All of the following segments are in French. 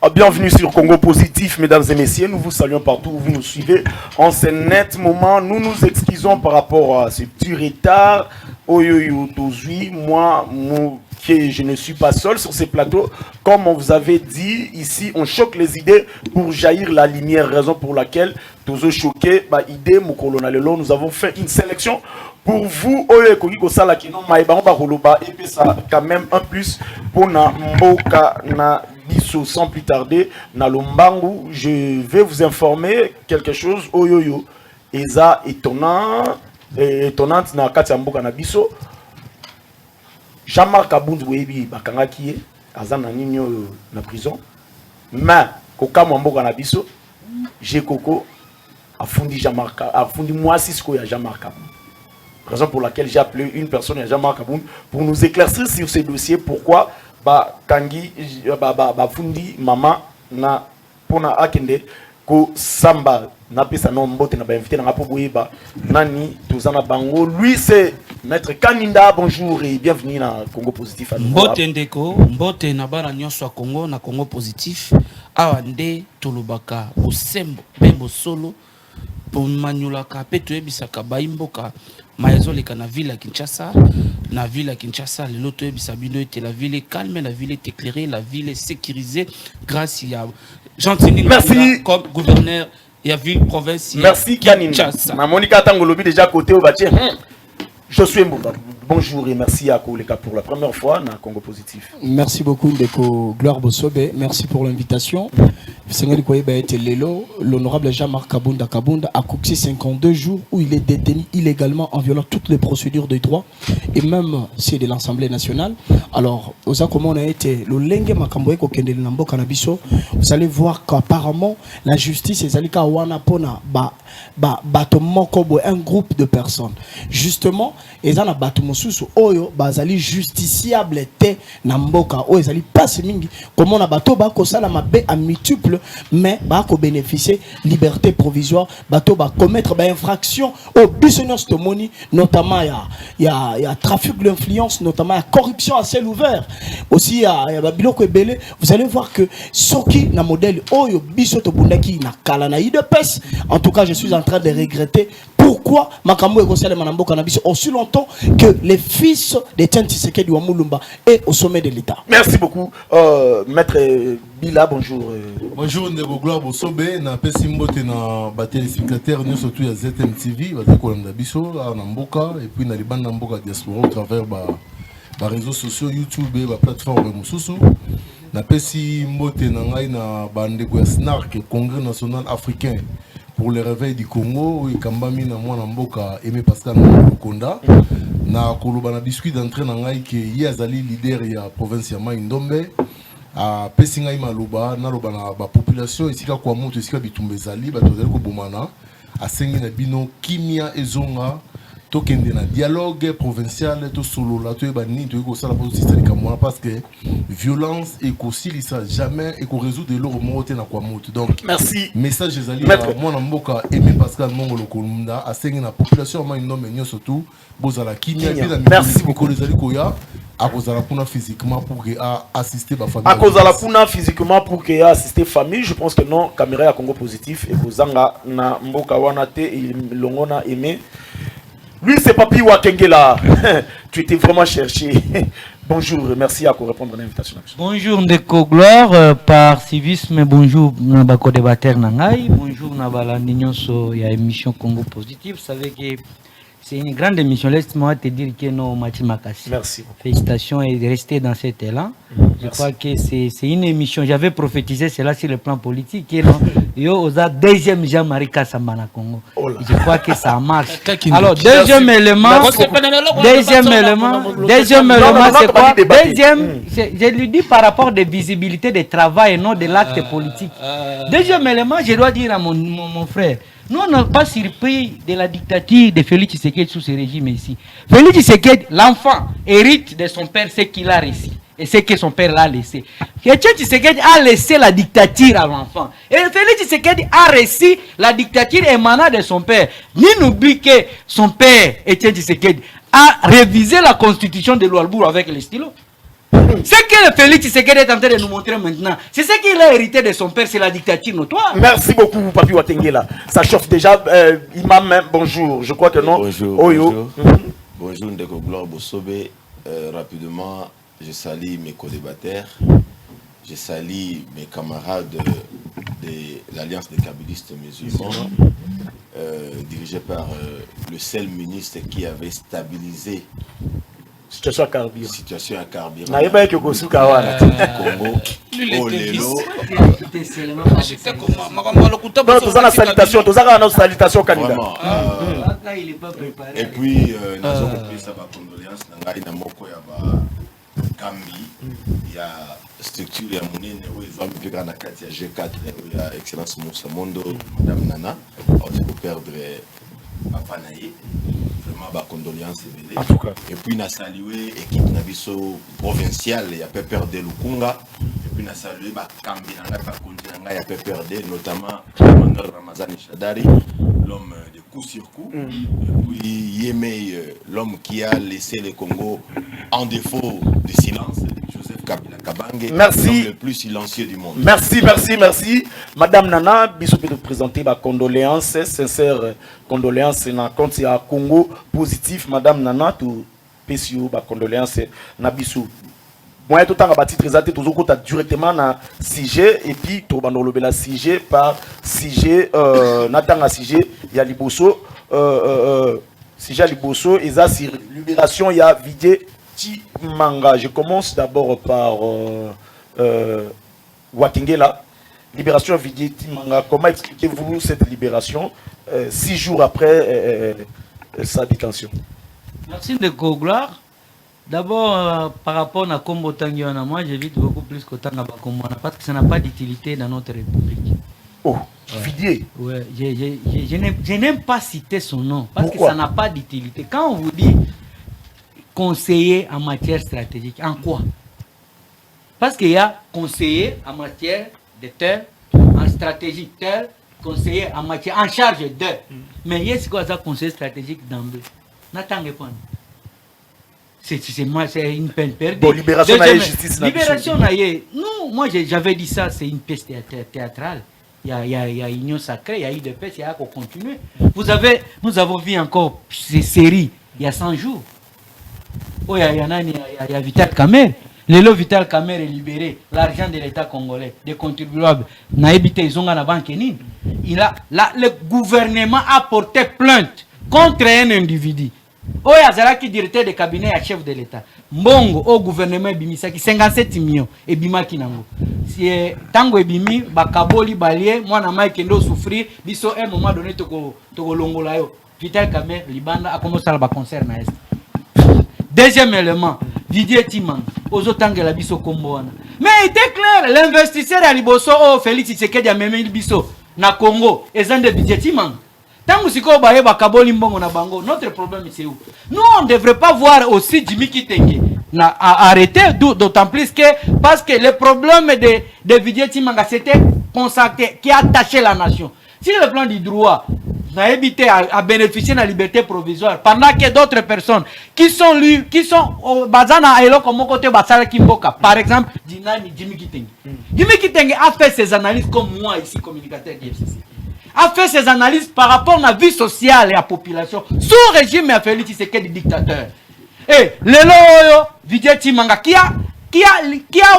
Bienvenue sur Congo Positif, mesdames et messieurs. Nous vous saluons partout où vous nous suivez. En ce net moment, nous nous excusons par rapport à ce petit retard. Moi, je ne suis pas seul sur ces plateaux. Comme on vous avait dit, ici, on choque les idées pour jaillir la lumière. Raison pour laquelle, tous choqués, nous avons fait une sélection pour vous. Et puis ça, quand même, un plus pour na mboka na biso. Sans plus tarder, na lombangu, je vais vous informer quelque chose. Oyoyo, eza étonnante na kati ya mboka na biso. Jean-Marc Abound Webi bakangaki azana nini na prison. Mais koka mboka na biso, j'ai Coco afundi Jean-Marc, afundi moi Cisco ya Jean-Marc Abound. Raison pour laquelle j'ai appelé une personne, Jean-Marc Abound, pour nous éclaircir sur ce dossier. Pourquoi Tangi Fundi Maman na pona akende ko samba na pesa no mbote na ba invité na po boyeba nani tozana bango. Lui c'est Maître Kaninda. Bonjour et bienvenue dans Congo Positif. Mbote ndeko mbote na bara nyonso ya Congo na Congo Positif awa nde tolobaka bosembo bembo solo pour manulaka peto ebisaka baimboka maezoleka na ville ya Kinshasa. Na ville à Kinshasa, le loto Bisabino était la ville est calme, la ville est éclairée, la ville est sécurisée grâce à Jean-Tini comme gouverneur et la ville province. Merci Kinshasa. Monica Tangolobi déjà côté au bâtiment. Je suis Mbouba. Bonjour et merci à Koleka pour la première fois dans Congo Positif. Merci beaucoup Ndeko Gloire Bosobe, merci pour l'invitation. L'honorable Jean-Marc Kabunda a coxé 52 jours où il est détenu illégalement en violant toutes les procédures de droit et même c'est de l'Assemblée nationale. Alors, comment on a été le Lenge Makamboe Kokende Nambo Kanabiso, vous allez voir qu'apparemment la justice est allée Wanapona un groupe de personnes. Justement, ils ont Batomosusu Oyo Bazali justiciable te Namboka Oyo Zali passe mingi comment on a bateau bako sala mabe à multiple mais bako bénéficier liberté provisoire bateau ba commettre ba infraction au business de money notamment il y a trafic d'influence notamment la corruption à ciel ouvert aussi il y a biloko ebele. Vous allez voir que soki na modèle Oyo biso to bundaki na kala na IDPS. En tout cas je suis en train de regretter pourquoi Makambo et Gosele Manambo Cannabis aussi longtemps que les fils de Tshisekedi Wamulumba est au sommet de l'État. Merci beaucoup, Maître Bila. Bonjour. Bonjour Ndeko Gloire Bosobe. Na pesi mbote na ba téléspectateurs nous surtout ya ZM TV ba kolanda biso na mboka et puis na libanda mboka diaspora au travers ba réseaux sociaux YouTube et ba plateforme mususu. Na pesi mbote na ngai na bandeko ya SNARC Congrès national africain pour le réveil du Congo et Kambami na mwana mboka Aimé Pascal Konda na koloba na biscuit d'entrée na ngai ke yazali leader ya province ya Mai-Ndombe a pesi ngai maloba na loba na ba population esika kwa moto esika bitumba ezali bato zali ko bomana asengi na bino kimia ezonga tokende na dialogue provincial to solo la to ebani to ko sala pour système kamwa parce que violence et kosilisa jamais et ko résoudre le remonter na kwa moto. Donc merci message ezali moi na mboka Aimé Pascal Mongolo Kolunda asengi na population ma ino menyo surtout bozala kimia bila merci beaucoup les ali koya akozala kuna physiquement pour que assister ba famille akozala kuna physiquement pour que assister famille. Je pense que non caméra ya Congo Positif et kozanga na mboka wana te longona Aimé. Lui, c'est Papi Wakengela. Tu étais vraiment cherché. Bonjour, merci à répondre à l'invitation. Bonjour, Ndeko Gloire, par civisme, bonjour, Nabako Débater Nangai, bonjour, Nabala Nignonso, il y a émission Congo Positif. Vous savez que c'est une grande émission. Laisse-moi te dire que non, Mathieu Makassi. Merci. Félicitations et de rester dans cet élan. Je crois que c'est une émission. J'avais prophétisé cela sur le plan politique. Yo, osa deuxième Jean-Marie Kassambana Congo. Je crois que ça marche. Alors, deuxième élément, c'est quoi? Deuxième, je lui dis par rapport de visibilité de travail et non de l'acte politique. Deuxième élément, je dois dire à mon frère, nous, on n'a pas surpris de la dictature de Félix Tshisekedi sous ce régime ici. Félix Tshisekedi, l'enfant, hérite de son père ce qu'il a réussi et ce que son père l'a laissé. Félix Tshisekedi a laissé la dictature à l'enfant. Et Félix Tshisekedi a réussi la dictature émanant de son père. Ni n'oublie que son père, Etienne Tshisekedi, a révisé la constitution de Loualbourg avec les stylos. Ce que le Félix Tshisekedi est en train de nous montrer maintenant, c'est ce qu'il a hérité de son père, c'est la dictature notoire. Merci beaucoup, Papi Watengela. Ça chauffe déjà. Imam, bonjour. Je crois que non. Bonjour. Bonjour. Bonjour, Ndeko Gloire Bosobe. Rapidement, je salue mes co-débatteurs. Je salue mes camarades de l'Alliance des kabylistes musulmans, dirigé par le seul ministre qui avait stabilisé Situation à carburant. Situation à carburant. Naïba que Kosuka wana. Congo. Oh lelo. Non, tous en salutation, tous en salutation candidat. Vraiment. Il est pas préparé. Et puis, nous avons pris sa condoléance. Nangai na moko ya ba Kambi. Il y a structure ya monene où ils vont me faire na kati ya G4 ya excellence Moussa Mondo, Madame Nana. On peut perdre Papa Naye. Vraiment ba condoléances En tout cas. et puis na salué équipe na biso provinciale ya PPRD Lukunga et puis na salué ba Kambi na ba kontinanga ya PPRD notamment Emmanuel Ramazani Shadari, l'homme de coup sur coup, et puis Yemei, l'homme qui a laissé le Congo en défaut de silence, Joseph Kabila Kabange, Merci. l'homme le plus silencieux du monde. Merci, merci, merci. Madame Nana, bisous peut présenter ma condoléances, sincère condoléances na compte ya Congo positif. Madame Nana, tout pesio ma condoléances na bisous. Moi, tout le temps, bâti présenté toujours côté directement na sujet et puis tout le monde la sujet par sujet natanga sujet ya liboso sujet liboso et ça sur libération ya vidé ti manga. Je commence d'abord par Watengela. Libération vidé ti manga. Comment expliquez-vous cette libération 6 jours après sa détention? Merci de Gloire. D'abord, par rapport à Kombo Tangiana, moi j'évite beaucoup plus que Tanga Bakombana parce que ça n'a pas d'utilité dans notre République. Oh, Vidier. Ouais, je n'aime pas citer son nom parce Pourquoi? que ça n'a pas d'utilité. Quand on vous dit conseiller en matière stratégique, en quoi? Parce qu'il y a conseiller en matière de tel, en stratégie tel, conseiller en matière en charge de. Mais il y a ce qu'on appelle conseiller stratégique d'emblée. N'attendez pas. C'est une peine perdue. Bon, libération na justice. Libération na nous, moi j'avais dit ça, c'est une pièce théâtrale. Il y a union sacrée, il y a eu des pièces, il y a qu'à continuer. Nous avons vu encore ces séries il y a 100 jours. Oh, il y a Vital Kamer. Le Vital Kamer est libéré. L'argent de l'État congolais, des contribuables, n'a évité ils ont la banque. Le gouvernement a porté plainte contre un individu. Oh, il y a qui directeur de cabinet à chef de l'État. Mbongo, au gouvernement Bimisaki, 57 millions. Et Bimaki Nango. Si Tango et Bimi, Bakaboli, Balier, moi, na Mike Kendo souffrir, biso, un moment donné, Togo Longolayo. Vital Kamer, Libanda, a commencé à concert na Est. Deuxième élément, Didier Timang, aux autres la biso Komboana. Mais il était clair, l'investisseur à Liboso, Félix Tshisekedi a même Biso, na Congo, et Zande Didier Timang. Notre problème c'est où? Nous on ne devrait pas voir aussi Jimmy Kitenge arrêter, d'autant plus que parce que le problème de Didier Timanga c'était consacré qui a attaché la nation. Si le plan du droit n'a évité à bénéficier de la liberté provisoire pendant que d'autres personnes qui sont au Bazana et là comme côté Basala Kimboka, par exemple Jimmy Kitenge. Jimmy Kitenge a fait ses analyses comme moi ici communicateur du FCC. A fait ses analyses par rapport à la vie sociale et à la population sous régime et Félix Tshisekedi dictateur. Et le Didier Timanga qui a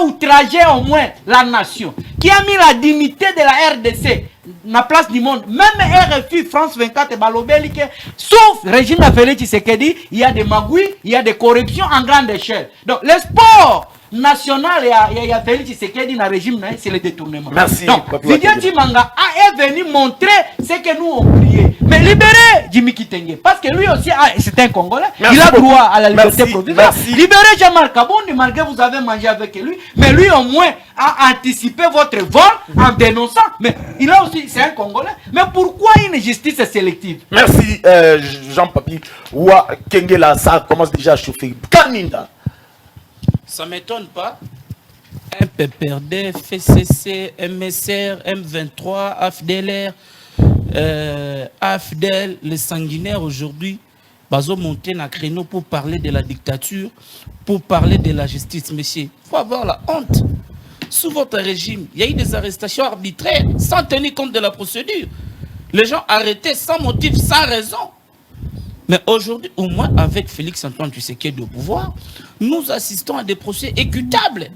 outragé au moins la nation, qui a mis la dignité de la RDC na place du monde, même RFI, France 24 et Balobeli, sauf régime de Félix Tshisekedi, il y a des magouilles, il y a des corruptions en grande échelle. Donc le sport national et à Félix Tshisekedi dans le régime, c'est le détournement. Merci. Donc, Didier Timanga est venu montrer ce que nous on prié. Mais libérer Jimmy Kitenge, parce que lui aussi, c'est un Congolais, merci il a beaucoup. droit à la liberté provisoire. Merci. Libérer Jean-Marc Kabondi, malgré vous avez mangé avec lui, mais lui au moins a anticipé votre vol en dénonçant. Mais il a aussi, c'est un Congolais. Mais pourquoi une justice sélective? Merci Jean-Papi. Ouah, Kengela, ça commence déjà à chauffer. Kaninda. Ça ne m'étonne pas. Un PPRD, FCC, MSR, M23, AFDLR, AFDEL, les sanguinaires aujourd'hui bazo monter na créneau pour parler de la dictature, pour parler de la justice. Monsieur, il faut avoir la honte. Sous votre régime, il y a eu des arrestations arbitraires sans tenir compte de la procédure. Les gens arrêtés sans motif, sans raison. Mais aujourd'hui, au moins avec Félix Antoine Tshisekedi au pouvoir, nous assistons à des procès équitables.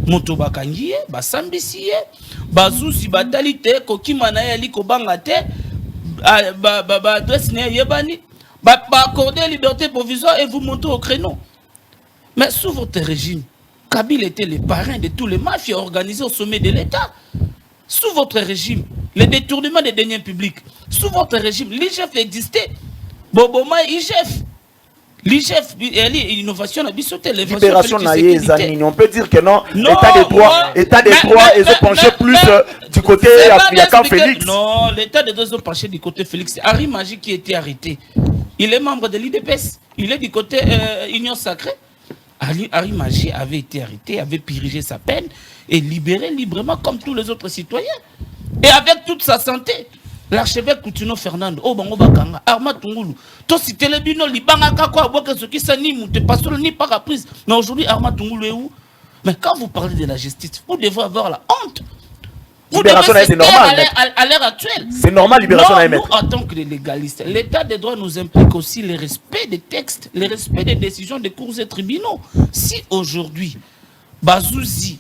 Motoba Kangiye, Basambisiye, Bazouzi Batalite, Kokimana Yali Kobangate, adresse Yebani, accorder liberté provisoire et vous montez au créneau. Mais sous votre régime, Kabila était le parrain de tous les mafias organisés au sommet de l'État. Sous votre régime, les détournements des deniers publics. Sous votre régime, l'IGF existait. Boboma IGF. L'IGF, l'innovation, libération naïe, on peut dire que non, état de droit, ils ont penché plus du côté Yakan Félix. Non, l'état de droit, ils ont penché du côté Félix. Harry Magie qui a été arrêté. Il est membre de l'IDPS. Il est du côté Union Sacrée. Harry Magie avait été arrêté, avait purgé sa peine et libéré librement comme tous les autres citoyens. Et avec toute sa santé. L'archevêque Coutinho Fernando, Obango Bakanga, Arma Tungulu, toi si Telebino, Libanga Kakwa, Boka, ce qui s'anime, te passe ni par reprise. Mais aujourd'hui, Arma Tungulu est où? Mais quand vous parlez de la justice, vous devez avoir la honte. Libération c'est normal. À l'heure actuelle. C'est normal, libération nous, en tant que légalistes, l'état des droits nous implique aussi le respect des textes, le respect des décisions des cours et tribunaux. Si aujourd'hui, Bazouzi,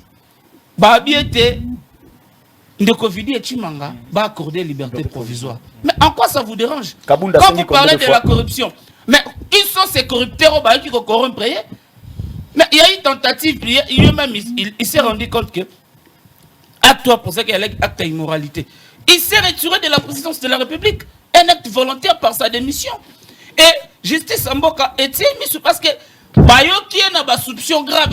Babiete, Ndekofidi et Chimanga va accorder liberté provisoire. Mais en quoi ça vous dérange? Quand vous parlez de la corruption, mais qui sont ces corrupteurs qui corrompent? Mais il y a eu une tentative, il s'est rendu compte que acte pour ça qu'il y a acte d'immoralité. Il s'est retiré de la présidence de la République, un acte volontaire par sa démission. Et justice Mboka était mis parce que Bayo qui est dans la soupçon grave,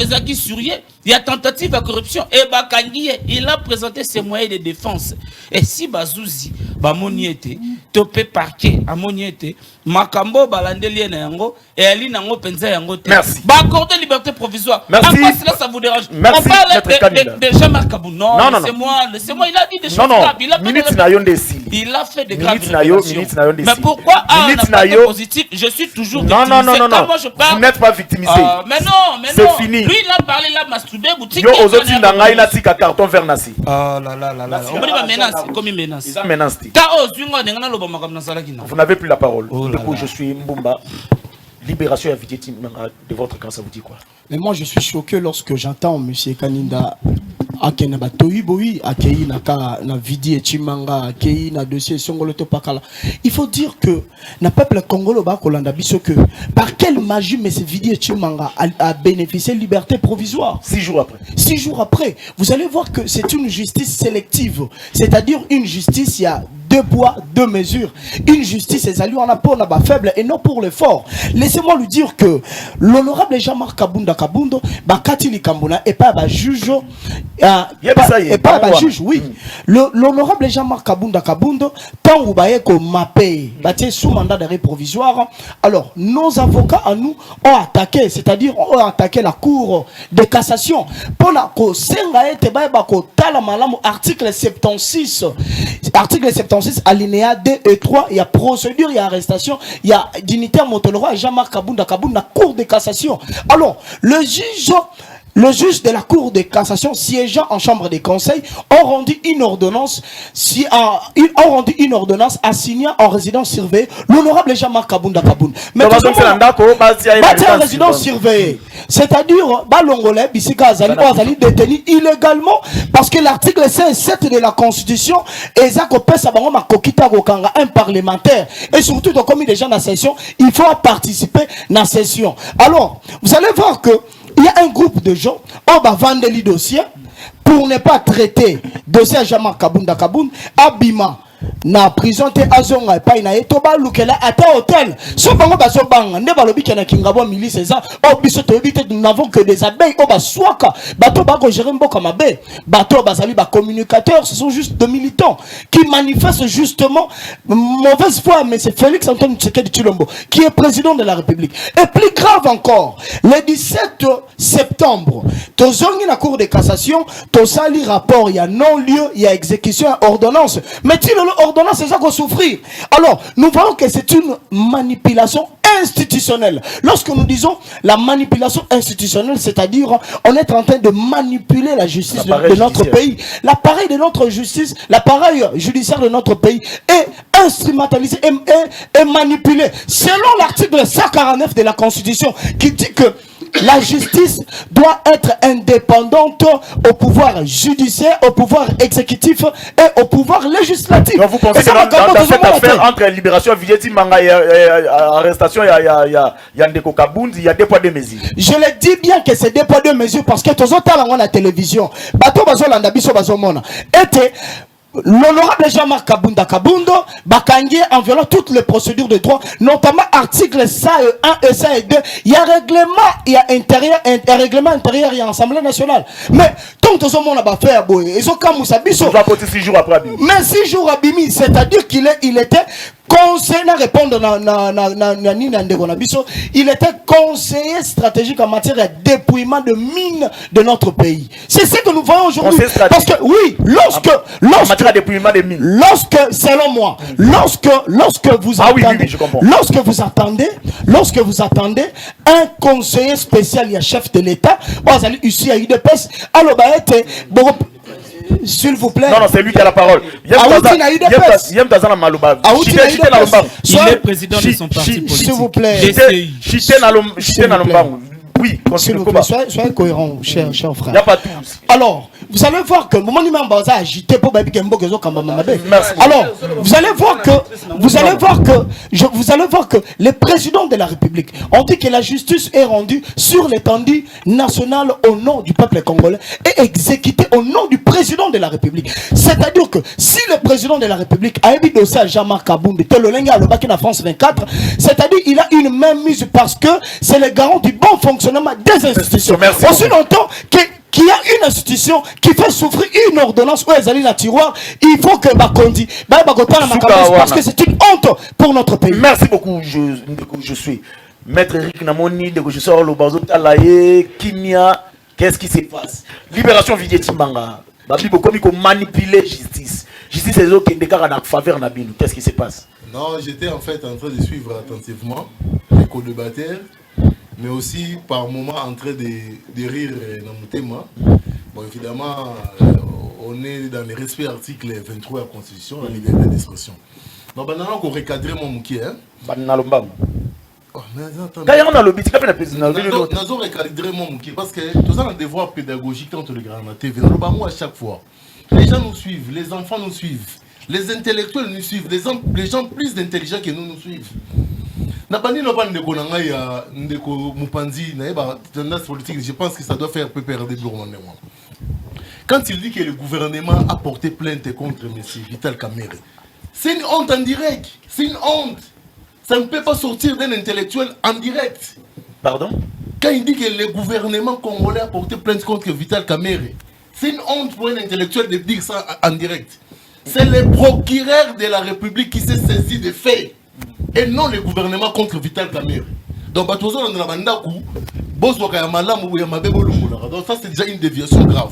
il y a tentative de corruption. Et Bakangiye, il a présenté ses moyens de défense. Et si Bazouzi, Bamoniete, topé parquet, Amoniete, Makambo, Balandeli Nango, et Ali Nango Penza Yango. Merci. Accorder liberté provisoire. Merci. En quoi cela, ça vous dérange? Merci. On parle de Jean-Marc Kabou. Non, laissez-moi, il a dit des choses graves. Il a fait des graves révélations. Mais pourquoi, un impact positif, je suis toujours victimisé. Non. Moi, je parle. Vous n'êtes pas victimisé. Mais non. C'est fini. Lui, il a parlé, il a masturbé. Yo, aux autres, il a tiré carton vers Nassi. Oh là là. On me dit menace, comme une menace. Ils ont menacé. Vous n'avez plus la parole. Depuis je suis Mbumba. Libération de votre camp, ça vous dit quoi? Mais moi, je suis choqué lorsque j'entends M. Kaninda Akena Batoïboui, Akei na Vidi et Chimanga, Akei na dossier Songoloto Pakala. Il faut dire que le peuple congolais Bakolanda Bisoke, par quelle magie M. Vidi et Chimanga a bénéficié de liberté provisoire? 6 jours après. 6 jours après, vous allez voir que c'est une justice sélective. C'est-à-dire une justice, il y a 2 poids, 2 mesures. Une justice, c'est alliés en apport faible et non pour les forts. Laissez-moi lui dire que l'honorable Jean-Marc Kabunda Kabundo, Bakati Likambuna, et pas juge, et pas juge, oui. L'honorable Jean-Marc Kabunda Kabundo, tant vous voyez qu'on m'a payé, sous mandat d'arrêt provisoire. Alors, nos avocats à nous ont attaqué, c'est-à-dire ont attaqué la cour de cassation. Pour la article 76, article 76, alinéa 2 et 3, il y a procédure, il y a arrestation, il y a dignitaire Montolora et Jean-Marc Kabunda Kabounda, cour de cassation. Alors, le juge de la Cour de cassation siégeant en chambre des conseils ont rendu une ordonnance, assignant en résidence surveillée l'honorable Jean-Marc Kabunda Kabounda. Mais en résidence surveillée, c'est-à-dire Balongolais, Bissika Azali détenu illégalement parce que l'article 7 de la Constitution un parlementaire et surtout comme il est déjà dans la session, il faut participer dans la session. Alors, vous allez voir que il y a un groupe de gens qui va vendre les dossiers pour ne pas traiter dossier Jean-Marc Kabunda Kabounda, Abima. Na prison te azonga epai na etoba lukela ata hôtel so bango bazobanga nde balobi kana kingabo milice eza o biso to éviter nous n'avons que des abeilles o baswaka bato ba ko gérer mboka mabe bato bazali ba communicateurs, ce sont juste de militants qui manifestent justement mauvaise foi. Mais c'est Félix Antoine Tshisekedi Tshilombo qui est président de la République. Et plus grave encore, le 17 septembre tozongi na cour de cassation tosali rapport, il y a non-lieu, il y a exécution, ordonnance, mais tu le ordonnance, c'est ça qu'on souffrir. Alors, nous voyons que c'est une manipulation institutionnelle. Lorsque nous disons la manipulation institutionnelle, c'est-à-dire on est en train de manipuler la justice de notre pays. L'appareil de notre justice, l'appareil judiciaire de notre pays est instrumentalisé et manipulé. Selon l'article 149 de la Constitution qui dit que la justice doit être indépendante au pouvoir judiciaire, au pouvoir exécutif et au pouvoir législatif. Donc vous pensez que dans cette affaire entre libération Villeti Manga et arrestation, il y a Ndeko Kabundi, il y a deux poids deux mesures. Je le dis bien que c'est deux poids deux mesures parce que tous autres à la télévision, bateau bazolanda biso bazomona était l'honorable Jean-Marc Kabundo Bakangi en violant toutes les procédures de droit, notamment article 101 et 102. Il y a règlement, il y a règlement intérieur et Assemblée nationale. Mais tant que tout le monde a faire, ils ont comme Moussa Bisso. Mais 6 jours après Abimi. Mais 6 jours Abimi, c'est-à-dire qu'il était conseiller, répondre il était conseiller stratégique en matière de dépouillement de mines de notre pays. C'est ce que nous voyons aujourd'hui. Parce que oui, lorsque dépouillement de mines. Lorsque, selon moi, lorsque vous attendez, lorsque vous attendez un conseiller spécial, il y a chef de l'État, ici à UDPS, alors s'il vous plaît. Non, c'est lui qui a la parole. Il est président de son parti politique. S'il vous plaît. Oui, s'il vous plaît, soyez cohérent, cher frère. Il n'y a pas tout. Alors, vous allez voir que moment où on agité pour baby Kembo Gezo Kambamamabe. Alors, vous allez voir que le président de la République ont dit que la justice est rendue sur l'étendue nationale au nom du peuple congolais et exécutée au nom du président de la République. C'est-à-dire que si le président de la République a émis dossier à Jean-Marc Kaboundé, Telolenga le Bakina France 24, c'est-à-dire il a une même mise parce que c'est le garant du bon fonctionnement des institutions. Merci. Aussi longtemps qu'il y a une institution qui fait souffrir une ordonnance où elle est la tiroir, il faut que Bakondi, parce que c'est une honte pour notre pays. Merci beaucoup. Je suis Maître Eric Namoni, de je sors le bazo Talaye, Kimia. Qu'est-ce qui se passe? Libération Villeti Manga. Babi Bokomi ko manipuler justice. Justice c'est eux qui déclarent en faveur Nabinou. Qu'est-ce qui se passe? Non, j'étais en fait en train de suivre attentivement les co-débatteurs, mais aussi par moments en train de rire dans mon thème. Bon, évidemment, on est dans le respect de l'article 23 de la Constitution, la liberté d'expression. Donc, maintenant, on recadre mon mouki. Nous recadrer mon mouki parce que nous avons un devoir pédagogique entre les grands TV. Nous avons à chaque fois. Les gens nous suivent, les enfants nous suivent, les intellectuels nous suivent, les gens plus intelligents que nous suivent. Je pense que ça doit faire un peu perdre des gouvernements. Quand il dit que le gouvernement a porté plainte contre M. Vital Kamerhe, c'est une honte en direct. C'est une honte. Ça ne peut pas sortir d'un intellectuel en direct. Pardon? Quand il dit que le gouvernement congolais a porté plainte contre Vital Kamerhe, c'est une honte pour un intellectuel de dire ça en direct. C'est le procureur de la République qui s'est saisi des faits. Et non le gouvernement contre Vital Kamerhe. Donc, donc ça c'est déjà une déviation grave.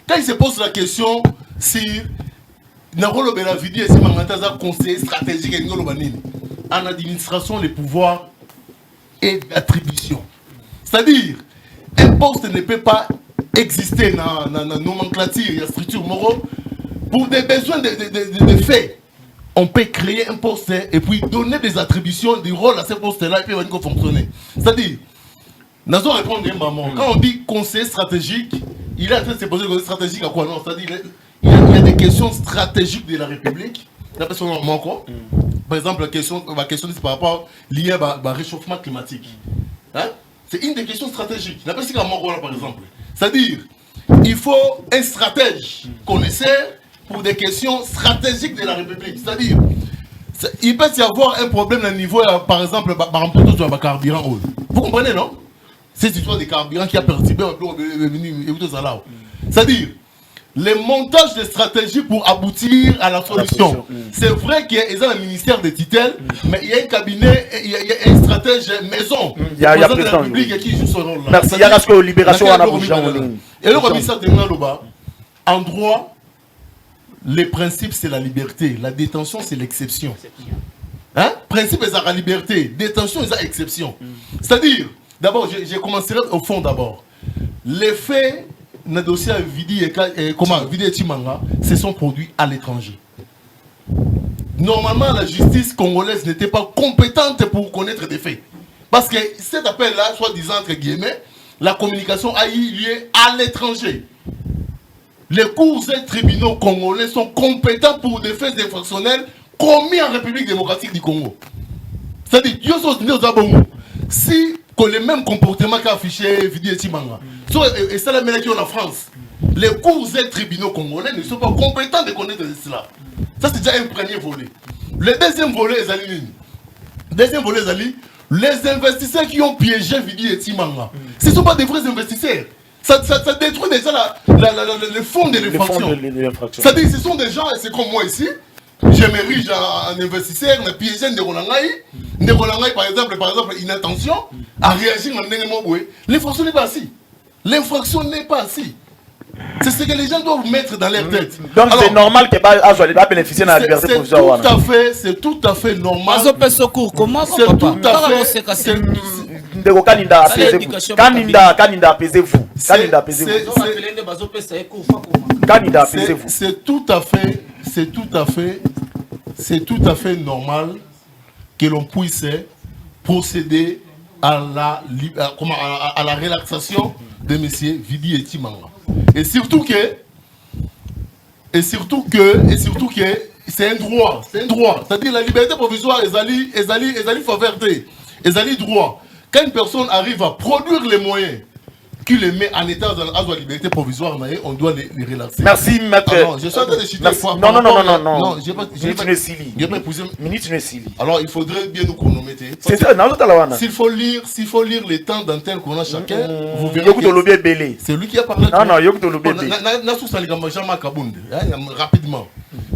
Quand il se pose la question si Narolo Belavidi et Simangantaza conseiller stratégique en administration, les pouvoirs et l'attribution. C'est-à-dire, un poste ne peut pas exister dans la nomenclature et la structure morale pour des besoins de faits. On peut créer un poste et puis donner des attributions, des rôles à ce poste-là et puis il va fonctionner. C'est-à-dire, nous allons répondre à un moment. Quand on dit conseiller stratégique, il est en train de se poser conseiller stratégique à quoi? Non, c'est-à-dire, il y a des questions stratégiques de la République. Par exemple, la question par rapport liée au réchauffement climatique. Hein? C'est une des questions stratégiques. Par exemple. C'est-à-dire, il faut un stratège connaisseur pour des questions stratégiques de la République. C'est-à-dire, il peut y avoir un problème à niveau, par exemple, sur le carburant. Vous comprenez, non? C'est une histoire de carburant qui a perturbé un peu. C'est-à-dire, le montage de stratégies pour aboutir à la solution. C'est vrai qu'il y a un ministère de tutelle, mais il y a un cabinet, il y a un stratège maison. Il y a la République qui joue son rôle là. Merci, il y a la libération à la bouche. Et le ministère de Naloba, en droit, les principes, c'est la liberté. La détention, c'est l'exception. Hein? Principe, c'est la liberté. Détention, c'est l'exception. C'est-à-dire, d'abord, je commencerai au fond d'abord. Les faits, dans le dossier Vidi et Chimanga, se sont produits à l'étranger. Normalement, la justice congolaise n'était pas compétente pour connaître des faits. Parce que cet appel-là, soi-disant, entre guillemets, la communication a eu lieu à l'étranger. Les cours et tribunaux congolais sont compétents pour des faits infractionnels commis en République démocratique du Congo. C'est-à-dire, si le même comportement qu'a affiché Vidi et Chimanga, et ça la mène en France, les cours et tribunaux congolais ne sont pas compétents de connaître cela. Ça, c'est déjà un premier volet. Le deuxième volet, les investisseurs qui ont piégé Vidi et Chimanga, ce ne sont pas des vrais investisseurs. Ça détruit déjà le fond de l'infraction. C'est-à-dire, ce sont des gens, et c'est comme moi ici, je m'érige en investisseur, on a piégé Ndegolangaï, par exemple, inattention, à réagir en Nengemoboué. L'infraction n'est pas assis. L'infraction n'est pas assis. C'est ce que les gens doivent mettre dans leur tête. Donc c'est normal que Azwali va bénéficier de la liberté provisoire. C'est tout à fait normal. Comment c'est tout à fait. C'est tout à fait normal que l'on puisse procéder à la relaxation de M. Vidi et Chimanga. Et surtout que c'est un droit. C'est-à-dire la liberté provisoire, ils favorité, ils droit. Quand une personne arrive à produire les moyens qui les met en état de liberté provisoire, on doit les relaxer. Merci, maître. Alors, je suis en train de citer non. Alors, il faudrait bien nous chronométrer. S'il faut lire les temps d'antenne qu'on a chacun, vous verrez que c'est lui qui a parlé.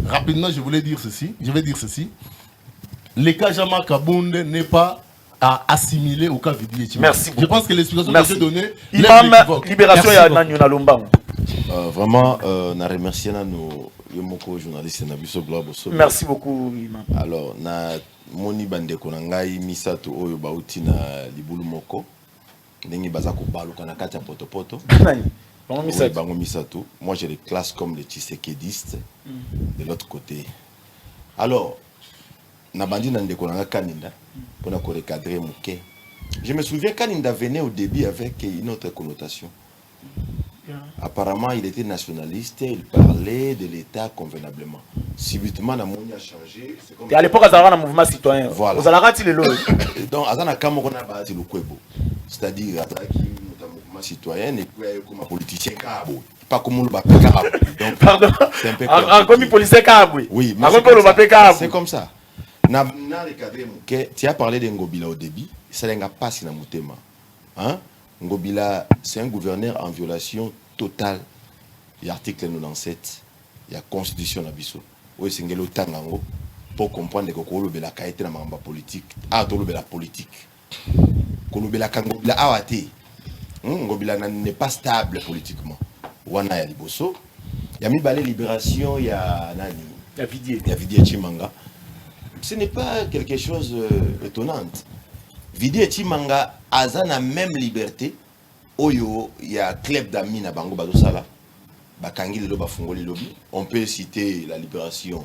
Rapidement, je vais dire ceci. Le cas Jama Kabunde n'est pas à assimiler au cas Vidi et Chimanga. Merci beaucoup. Je pense que l'explication que j'ai donnée. Imam, libération ya Nanyona Lombang. Vraiment, na remercier nos journalistes na biso Gloire Bosso. Merci beaucoup, Imam. Alors, na moni bande konangai misato oyo bauti na libulu moko. Ndenge baza ko baluka na kati ya potopoto. Bango misato. Moi, je les classe comme les tshisekédistes de l'autre côté. Alors, na bandi na ndeko nanga Kaninda pour recadrer Mouké. Je me souviens Kaninda venait au début avec une autre connotation. Apparemment, il était nationaliste, il parlait de l'État convenablement. Subitement, la monnaie a changé. Et à l'époque, il y avait un mouvement citoyen. Voilà. Vous allez rater le lot. Donc, Azana Kamorona Bahati le Kwebo. C'est-à-dire, un mouvement citoyen et puis comme un politicien Kabo. Pas comme le Bapé Kabo. Pardon. C'est un peu comme un policier Kabo. Oui, c'est comme ça. Tu as parlé de Ngobila au début, ça n'a pas si na mutema. Hein? Ngobila, c'est un gouverneur en violation totale. Il y a l'article 97, il y a la constitution nabiso. Oui, c'est ngelo tangango pour comprendre que Kolobela kaite na mamba politique. Ah, Tolobela politique. Kolobela kangobila awate. Ngobila n'est pas stable politiquement. Wana ya liboso. Il y a mis balé libération, il y a nani? Il y a Vidi et Chimanga. Ce n'est pas quelque chose d'étonnant. Vidi et Chimanga a la même liberté. Oyo, il y a club d'amis na bango bazosala. Bakangi le loba fungoli lobi. On peut citer la libération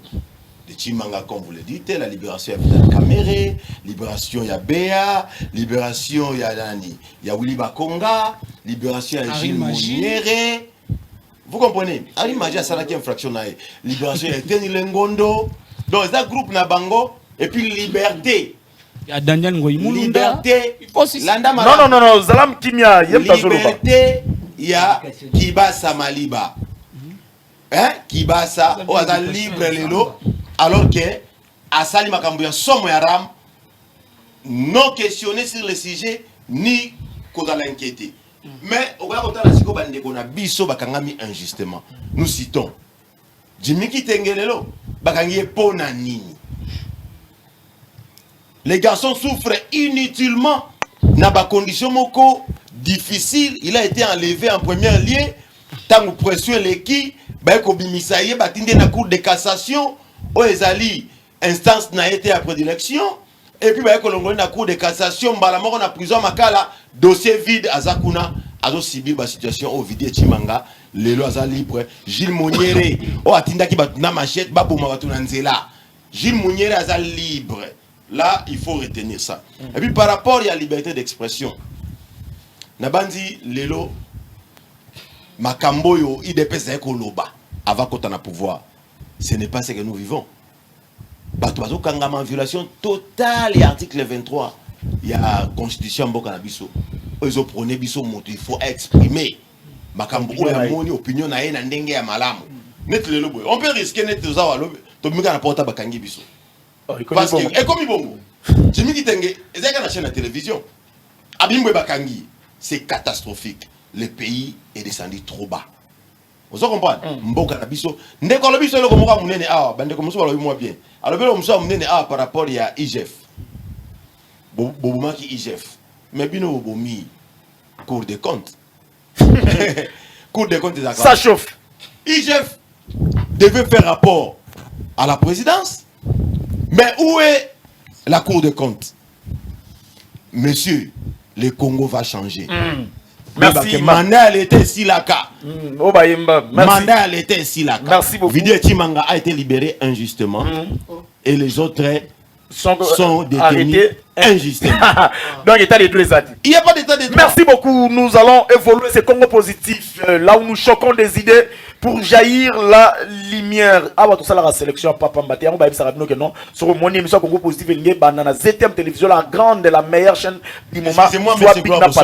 de Chimanga comme vous le dites, la libération de Vital Kamere, libération ya Béa, libération ya Nani, ya Willy Bakonga, libération ya Gilles Mouniere. Vous comprenez? Ari Magia salaki infraction na libération ya Teni Lengondo. Donc, c'est un groupe Nabango et puis liberté. Il y a Daniel Ngoïmoulunda. Liberté. Non, Zalam Kimia. Liberté, il y a Kibasa Maliba. Hein? Kibasa, on a libre l'élo. Alors que, Asali Makambuya, Somo Yaram, non questionné sur le sujet, ni qu'on a l'inquiété. Mais, au cas où on a biso bakangami injustement. Nous citons. Jimmy Kitengelelo. Les garçons souffrent inutilement dans des conditions difficiles. Il a été enlevé en premier lieu. Tant que pression l'équipe, ba ko bimisa ye batinde na cour de cassation o ezali instance na été après d'élection et puis ba ko longoli na cour de cassation mbala moko na prison makala dossier vide azakuna azo subir ba situation au vide Chimanga lelo aza libre Gilles Moniere o atindaki batuna machette baboma batuna nzela Gilles Moniere aza libre. Là, il faut retenir ça. Et puis par rapport à la liberté d'expression, Nabandi Lelo Makamboyo IDPS Ekoloba avant qu'on ait le pouvoir. Ce n'est pas ce que nous vivons. Batubazo Kangama en violation totale et article 23. Il y a la constitution Mboka Biso. Ils ont prôné Biso Moto. Il faut exprimer. Makambo ya moni opinion na ena ndenge ya malamu. Net Lelo boy. On peut risquer net zawa lo. To mika na porta bakangi Biso. Parce que, et comme Ibongo, Jimmy Kitenge, et c'est la chaîne de télévision. Abimbe Bakangi, c'est catastrophique. Le pays est descendu trop bas. Vous comprenez? Mboka Nabiso, Ndeko Lobiso, le Gomoka Mounene, ah, Bandeko Moussa, moi bien. Alors, le Moussa Mounene, ah, par rapport à IGF. Boboumaki IGF. Mais Bino Bomi, Cour des comptes. Cour des comptes, ça chauffe. IGF devait faire rapport à la présidence. Mais où est la Cour des comptes? Monsieur, le Congo va changer. Merci. Mandat était Silaka. Mandat était Silaka. Merci beaucoup. Vidé Chimanga a été libéré injustement. Et les autres sont détenus injustement. Donc, état de tous les atis. Il n'y a pas d'état de droit. Merci beaucoup. Nous allons évoluer ce Congo positif, là où nous choquons des idées pour jaillir la lumière. Ah, tout ça, la sélection, papa, Mbaté, on va dire que non. Sur mon émission Congo positif, il y a la 7e télévision, la grande, la meilleure chaîne du moment.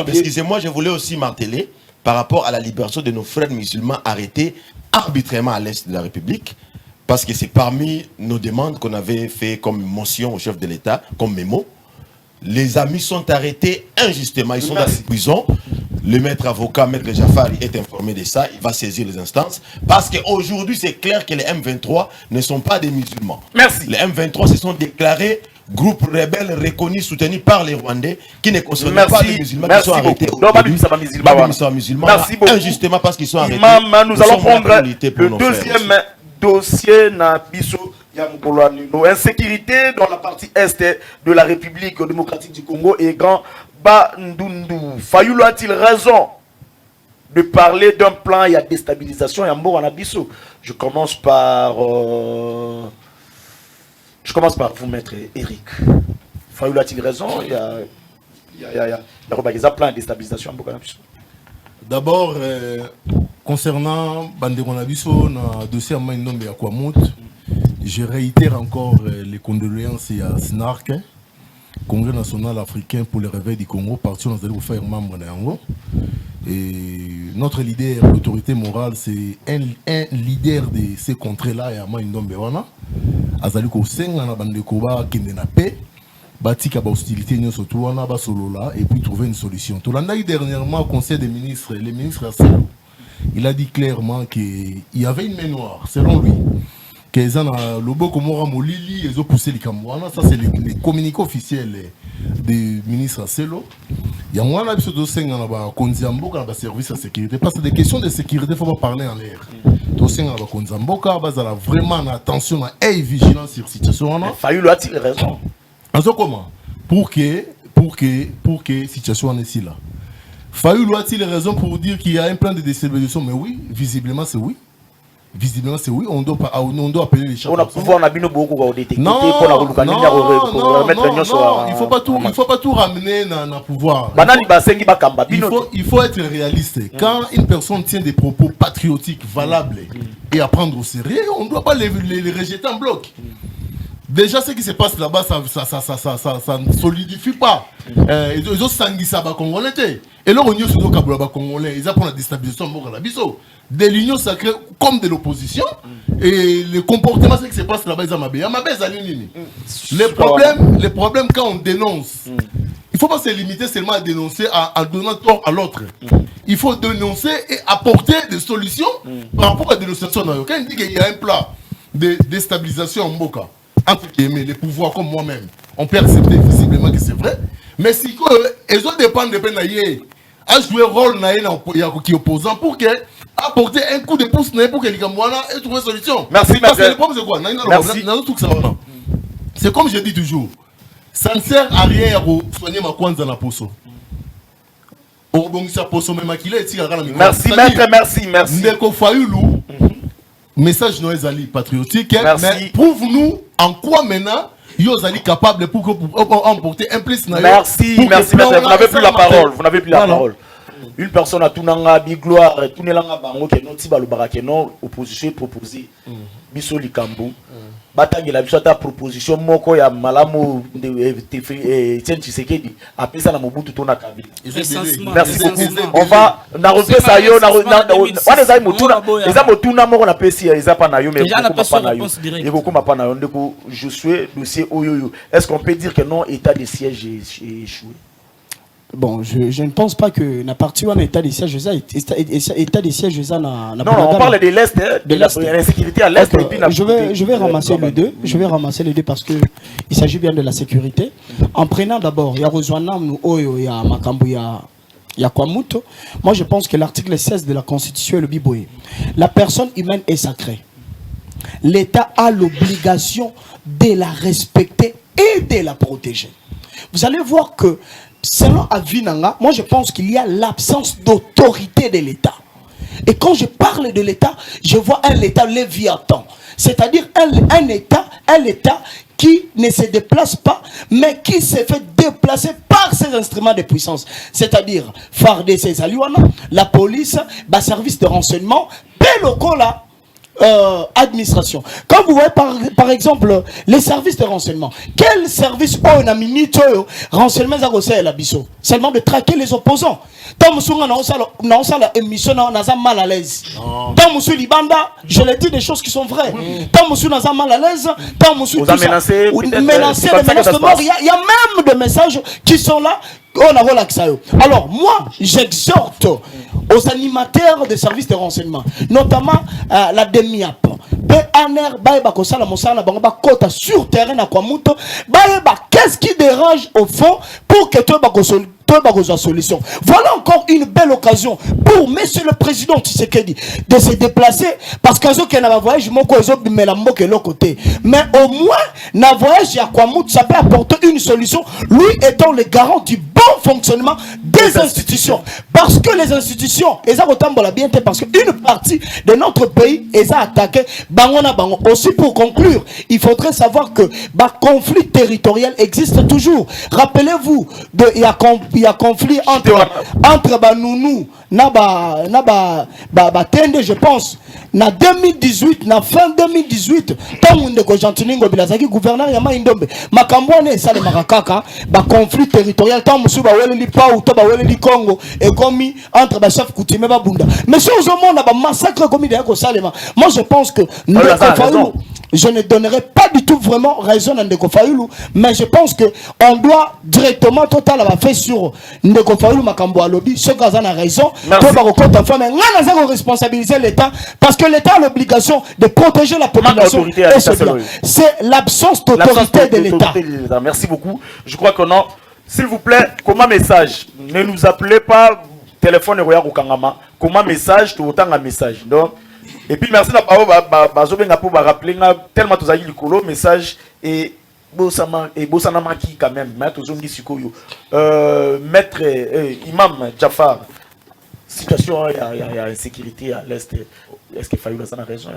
Excusez-moi, je voulais aussi marteler par rapport à la libération de nos frères musulmans arrêtés arbitrairement à l'est de la République. Parce que c'est parmi nos demandes qu'on avait fait comme motion au chef de l'État, comme mémo. Les amis sont arrêtés injustement, ils sont dans la prison. Le maître avocat, maître Jafari, est informé de ça, il va saisir les instances. Parce qu'aujourd'hui, c'est clair que les M23 ne sont pas des musulmans. Merci. Les M23 se sont déclarés groupe rebelle reconnu, soutenu par les Rwandais, qui ne concernent pas les musulmans qui sont arrêtés. Merci beaucoup. Injustement parce qu'ils sont arrêtés. Nous allons prendre le deuxième dossier na biso ya mkolano insécurité dans la partie est de la République démocratique du Congo et Grand Bandundu. Fayulu a-t-il raison de parler d'un plan et à déstabilisation ya mbo na biso? Je commence par vous, maître Eric. Fayulu a-t-il raison? Il y a un plan et déstabilisation ya mbo na biso. D'abord, concernant Banderonabiso, le dossier à Maïnombe à Kwamut, je réitère encore les condoléances à SNARC, Congrès national africain pour le réveil du Congo, parti nous allons faire membre de Yango. Et notre leader, l'autorité morale, c'est un leader de ces contrées-là, et à Maïnombe Wana. Azali Koseng, on a Bandekoba, Kendenape. Batika ba hostilité nous surtout on a ba solo là et puis trouver une solution. Tout l'année dernièrement au conseil des ministres, le ministre Asselo, il a dit clairement qu'il y avait une main noire selon lui. Qu'ils ont le beau comme Molili, ils ont poussé les Cambouana, ça c'est les communiqués officiels du ministre Asselo. Il y a un peu de dossier dans la Konzamboka dans le service de sécurité parce que des questions de sécurité il faut pas parler en l'air. Dossier dans la Konzamboka, base à la vraiment attention et vigilance sur situation. Fayulu a-t-il raison? Alors comment pour que situation en est ici là. Fayulu a-t-il raison pour dire qu'il y a un plan de déstabilisation? Mais oui, visiblement c'est oui. Visiblement c'est oui. On doit appeler les chefs. On a pouvoir on a bien beaucoup de détecter non, il faut pas tout ramener dans le pouvoir. Il faut être réaliste. Quand une personne tient des propos patriotiques valables et à prendre au sérieux, on ne doit pas les rejeter en bloc. Déjà, ce qui se passe là-bas, ça ne solidifie pas. Ils ont sangué ça, Congolais. Et là, on y a sur le Congolais. Ils apprennent la déstabilisation de l'union sacrée comme de l'opposition. Et le comportement, ce qui se passe là-bas, ils ont mabé. Le problème, quand on dénonce, il ne faut pas se limiter seulement à dénoncer en donnant tort à l'autre. Il faut dénoncer et apporter des solutions par rapport à la dénonciation. Quand on dit qu'il y a un plan de déstabilisation en Mboka, entre guillemets, les pouvoirs comme moi-même, on peut accepter visiblement que c'est vrai. Mais si ils ont dépend de Benaye, a joué rôle qui opposant pour que apporter un coup de pouce pour que les Gamouana aient trouvé solution. Merci, parce que merci. le problème c'est quoi? Merci. C'est comme je dis toujours, ça ne sert à rien pour soigner ma kwanza na poso. Merci, maître, merci. Ndeko Fayulu, message Noël Ali patriotique, mais prouve-nous en quoi maintenant vous êtes capable pour emporter un plus. Merci, merci, maître. Vous n'avez plus la parole. Vous n'avez plus la parole. Une personne a tout nanga bigloire, tout nanga bango que non tiba lubara que non opposition proposée. Biso likambu. Batangi la biso ta proposition moko ya malamu de Etienne Tshisekedi après ça na Mobutu tona Kabila. Merci beaucoup. On va na refaire ça yo na on les a motuna les a motuna moko na pesi les a pas na yo mais beaucoup pas na yo ndeko je suis dossier oyoyo. Est-ce qu'on peut dire que non état de siège est échoué? Bon, je ne pense pas que na partie un état de siège état de siège na non, on parle de l'est de la sécurité à l'est et puis je vais ramasser les deux. Je vais ramasser les deux parce que il s'agit bien de la sécurité. En prenant d'abord ya Rozwana nous oyo ya makambu ya Kwamuto. Moi je pense que l'article 16 de la Constitution est le biboye. La personne humaine est sacrée. L'État a l'obligation de la respecter et de la protéger. Vous allez voir que selon Avinanga, moi je pense qu'il y a l'absence d'autorité de l'État. Et quand je parle de l'État, je vois un État léviathan. C'est-à-dire un État qui ne se déplace pas, mais qui se fait déplacer par ses instruments de puissance. C'est-à-dire FARDC, la police, le service de renseignement, Pelokola, administration. Quand vous voyez par exemple les services de renseignement, quel service on a mis renseignement seulement de traquer les opposants. Tant que émission mal à l'aise. Tant que Libanda, je l'ai dit des choses qui sont vraies. Tant que mal à l'aise, tant que menacé de menaces de mort, il y a même des messages qui sont là. Alors moi j'exhorte aux animateurs des services de renseignement, notamment la DEMIAP, PNR, sur terrain à Kwamuto, qu'est-ce qui dérange au fond pour que toi solution. Voilà encore une belle occasion pour monsieur le président Tshisekedi de se déplacer parce qu'un jour qu'il n'a pas voyage mais au moins na voyage à Kwamuto ça peut apporter une solution, lui étant le garant du bon fonctionnement des institutions, parce que les institutions parce qu'une partie de notre pays est attaquée aussi. Pour conclure, il faudrait savoir que conflit territorial existe toujours. Rappelez-vous il y a conflit entre Banounou Tende, je pense na 2018 na fin 2018 tant ndeko Jantiningo Bilazaki gouverneur ya Maindombe makambwane sale makaka conflit territorial tant musu ba weleli pa ou to ba weleli Congo et commis entre ba chef coutumier ba bunda mais si au monde ba massacre commis de ko salema. Moi je pense que je ne donnerai pas du tout vraiment raison à Ndeko Fayulu, mais je pense que on doit directement total avoir fait sur Ndeko Fayulu makambo alobi ce gars a raison pour responsabiliser l'État parce que l'État a l'obligation de protéger la population. C'est l'absence d'autorité de l'État. Merci beaucoup. Je crois que non. S'il vous plaît, comment message? Ne nous appelez pas téléphone et roya Kangama. Comment message? Tout autant un message. Donc et puis merci pour rappeler tellement tous les message et Bossama Maki quand même maître Imam Jafar, situation il y a insécurité à l'est. Est-ce que Fayulu a raison? Il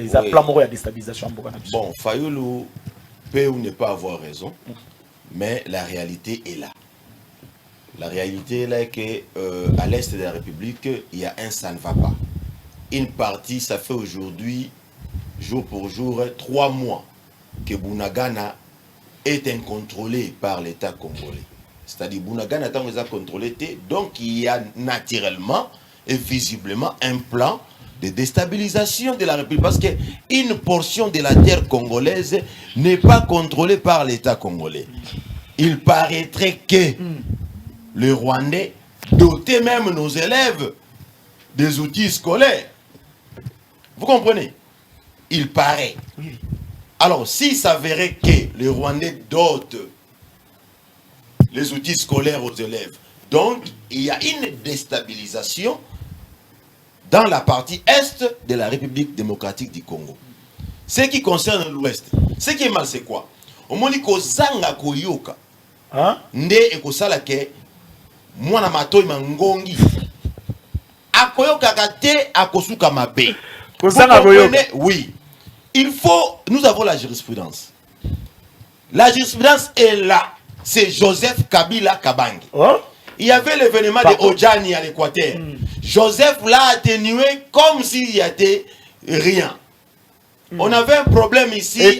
y a plan de déstabilisation. Bon, Fayulu peut ou ne pas avoir raison, mais la réalité est là. La réalité est là que à l'est de la République, il y a un ça ne va pas. Une partie, ça fait aujourd'hui, jour pour jour, 3 mois que Bunagana est incontrôlé par l'État congolais. C'est-à-dire Bunagana est contrôlé, donc il y a naturellement et visiblement un plan de déstabilisation de la République. Parce qu'une portion de la terre congolaise n'est pas contrôlée par l'État congolais. Il paraîtrait que le Rwandais dotait même nos élèves des outils scolaires. Vous comprenez? Il paraît. Alors, s'il s'avérait que les Rwandais dotent les outils scolaires aux élèves, Donc, il y a une déstabilisation dans la partie est de la République démocratique du Congo. Ce qui concerne l'ouest, ce qui est mal, c'est quoi? Au moment où Zanga Koyoka, nde ekosala ke mwana matoi mangongi akoyoka kate akosuka mabe. Oui, il faut, nous avons la jurisprudence. La jurisprudence est là. C'est Joseph Kabila Kabangi. Il y avait l'événement de Odjani à l'Équateur. Joseph l'a atténué comme s'il y avait rien. On avait un problème ici.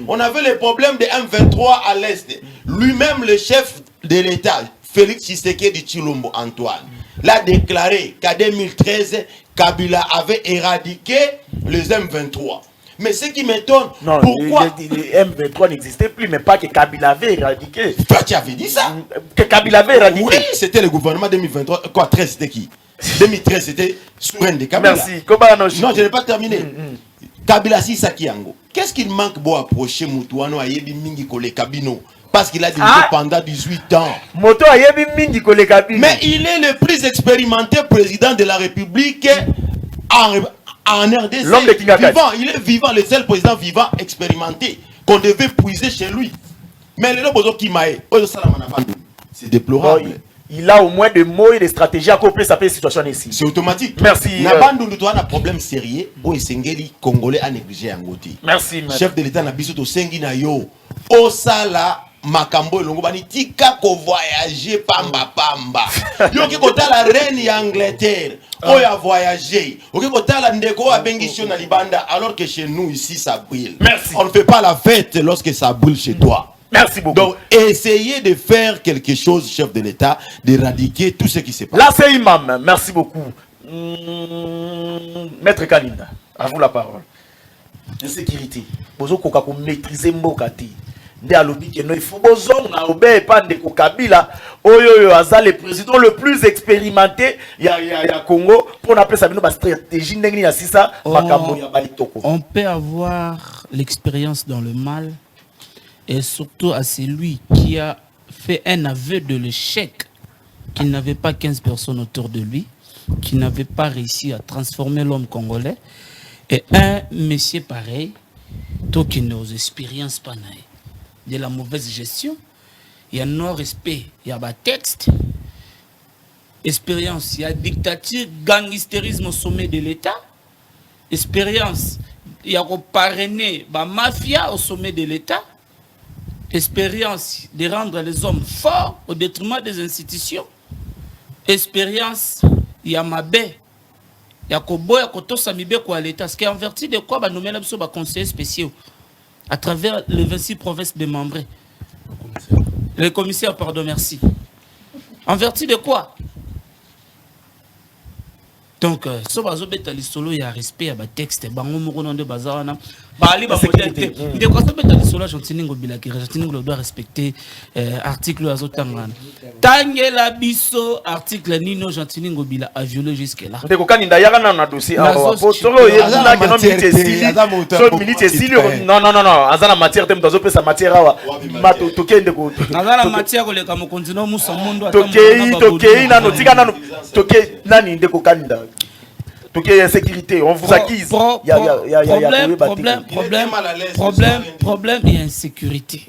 On avait le problème de M23 à l'est. Lui-même, le chef de l'État, Félix Tshisekedi Tshilombo Antoine, l'a déclaré qu'en 2013, Kabila avait éradiqué les M23. Mais ce qui m'étonne, pourquoi les M23 n'existaient plus, mais pas que Kabila avait éradiqué. Toi, tu avais dit ça? Que Kabila avait éradiqué. Oui, c'était le gouvernement 2023. Quoi, 13, c'était qui? 2013, c'était Souverain de Kabila. Merci. Non, je n'ai pas terminé. Kabila si Sakiango. Qu'est-ce qu'il manque pour approcher Moutouano à Yebi Mingi Kole Kabino? Parce qu'il a dirigé pendant 18 ans. Moto a Yebi Mingi Kole Kabino. Mais il est le plus expérimenté président de la République en RDC. L'homme de vivant, il est vivant, le seul président vivant expérimenté qu'on devait puiser chez lui. Mais le Bozo Kimae, c'est déplorable. Il a au moins des mots et des stratégies à couper sa situation ici. C'est automatique. Merci. Nabandu nous doit un problème sérieux où Sengeli Congolais a négligé en Goti. Merci. Chef de l'État n'a biso to sengi na yo. Osala makambo elongo bani tika ko voyager pamba. Yo ki kota la reine d'Angleterre. Oya voyager. Ok kota la ndeko a bengisio na libanda alors que chez nous ici ça brûle. Merci. On ne fait pas la fête lorsque ça brûle chez toi. Merci beaucoup. Donc, essayez de faire quelque chose, chef de l'État, d'éradiquer tout ce qui se passe. Là, c'est Imam. Merci beaucoup. Maître Kalinda, à vous la parole. Insécurité. Bozo koka ko maîtriser mbokati. Nde alobi ke no il faut bozo na obé pande ko Kabila. Oyo aza le président le plus expérimenté ya Congo pour appeler ça bino ba stratégie ndenge ya sisa makambo ya balitoko. On peut avoir l'expérience dans le mal. Et surtout à celui qui a fait un aveu de l'échec, qu'il n'avait pas 15 personnes autour de lui, qui n'avait pas réussi à transformer l'homme congolais. Et un monsieur pareil, toi qui n'as expériences pas de la mauvaise gestion, il y a non respect, il y a un texte, expérience, il y a dictature, gangstérisme au sommet de l'État, expérience, il y a parrainé la mafia au sommet de l'État, expérience de rendre les hommes forts au détriment des institutions. Expérience, il y a Mabé, il y a Kobo, il y a Koto Samibé quoi l'État. Ce qui est en vertu de quoi nous mettons sur les conseillers spéciaux à travers les 26 provinces de Mambré. Les commissaires, pardon, merci. En vertu de quoi? Donc, si vous avez il y a respect à texte, il y a respecter article Tangela Bisso, article Nino Gentiningo Bila a violé jusque-là. Non, azana matière tem dozo pesa matière awa. Mato tokende ko. Azana matière ko le kamo continent musa mundo Tokei nano tika nano toke nani ndeko kanda. Tokei insécurité, on vous accuse. Problème et insécurité.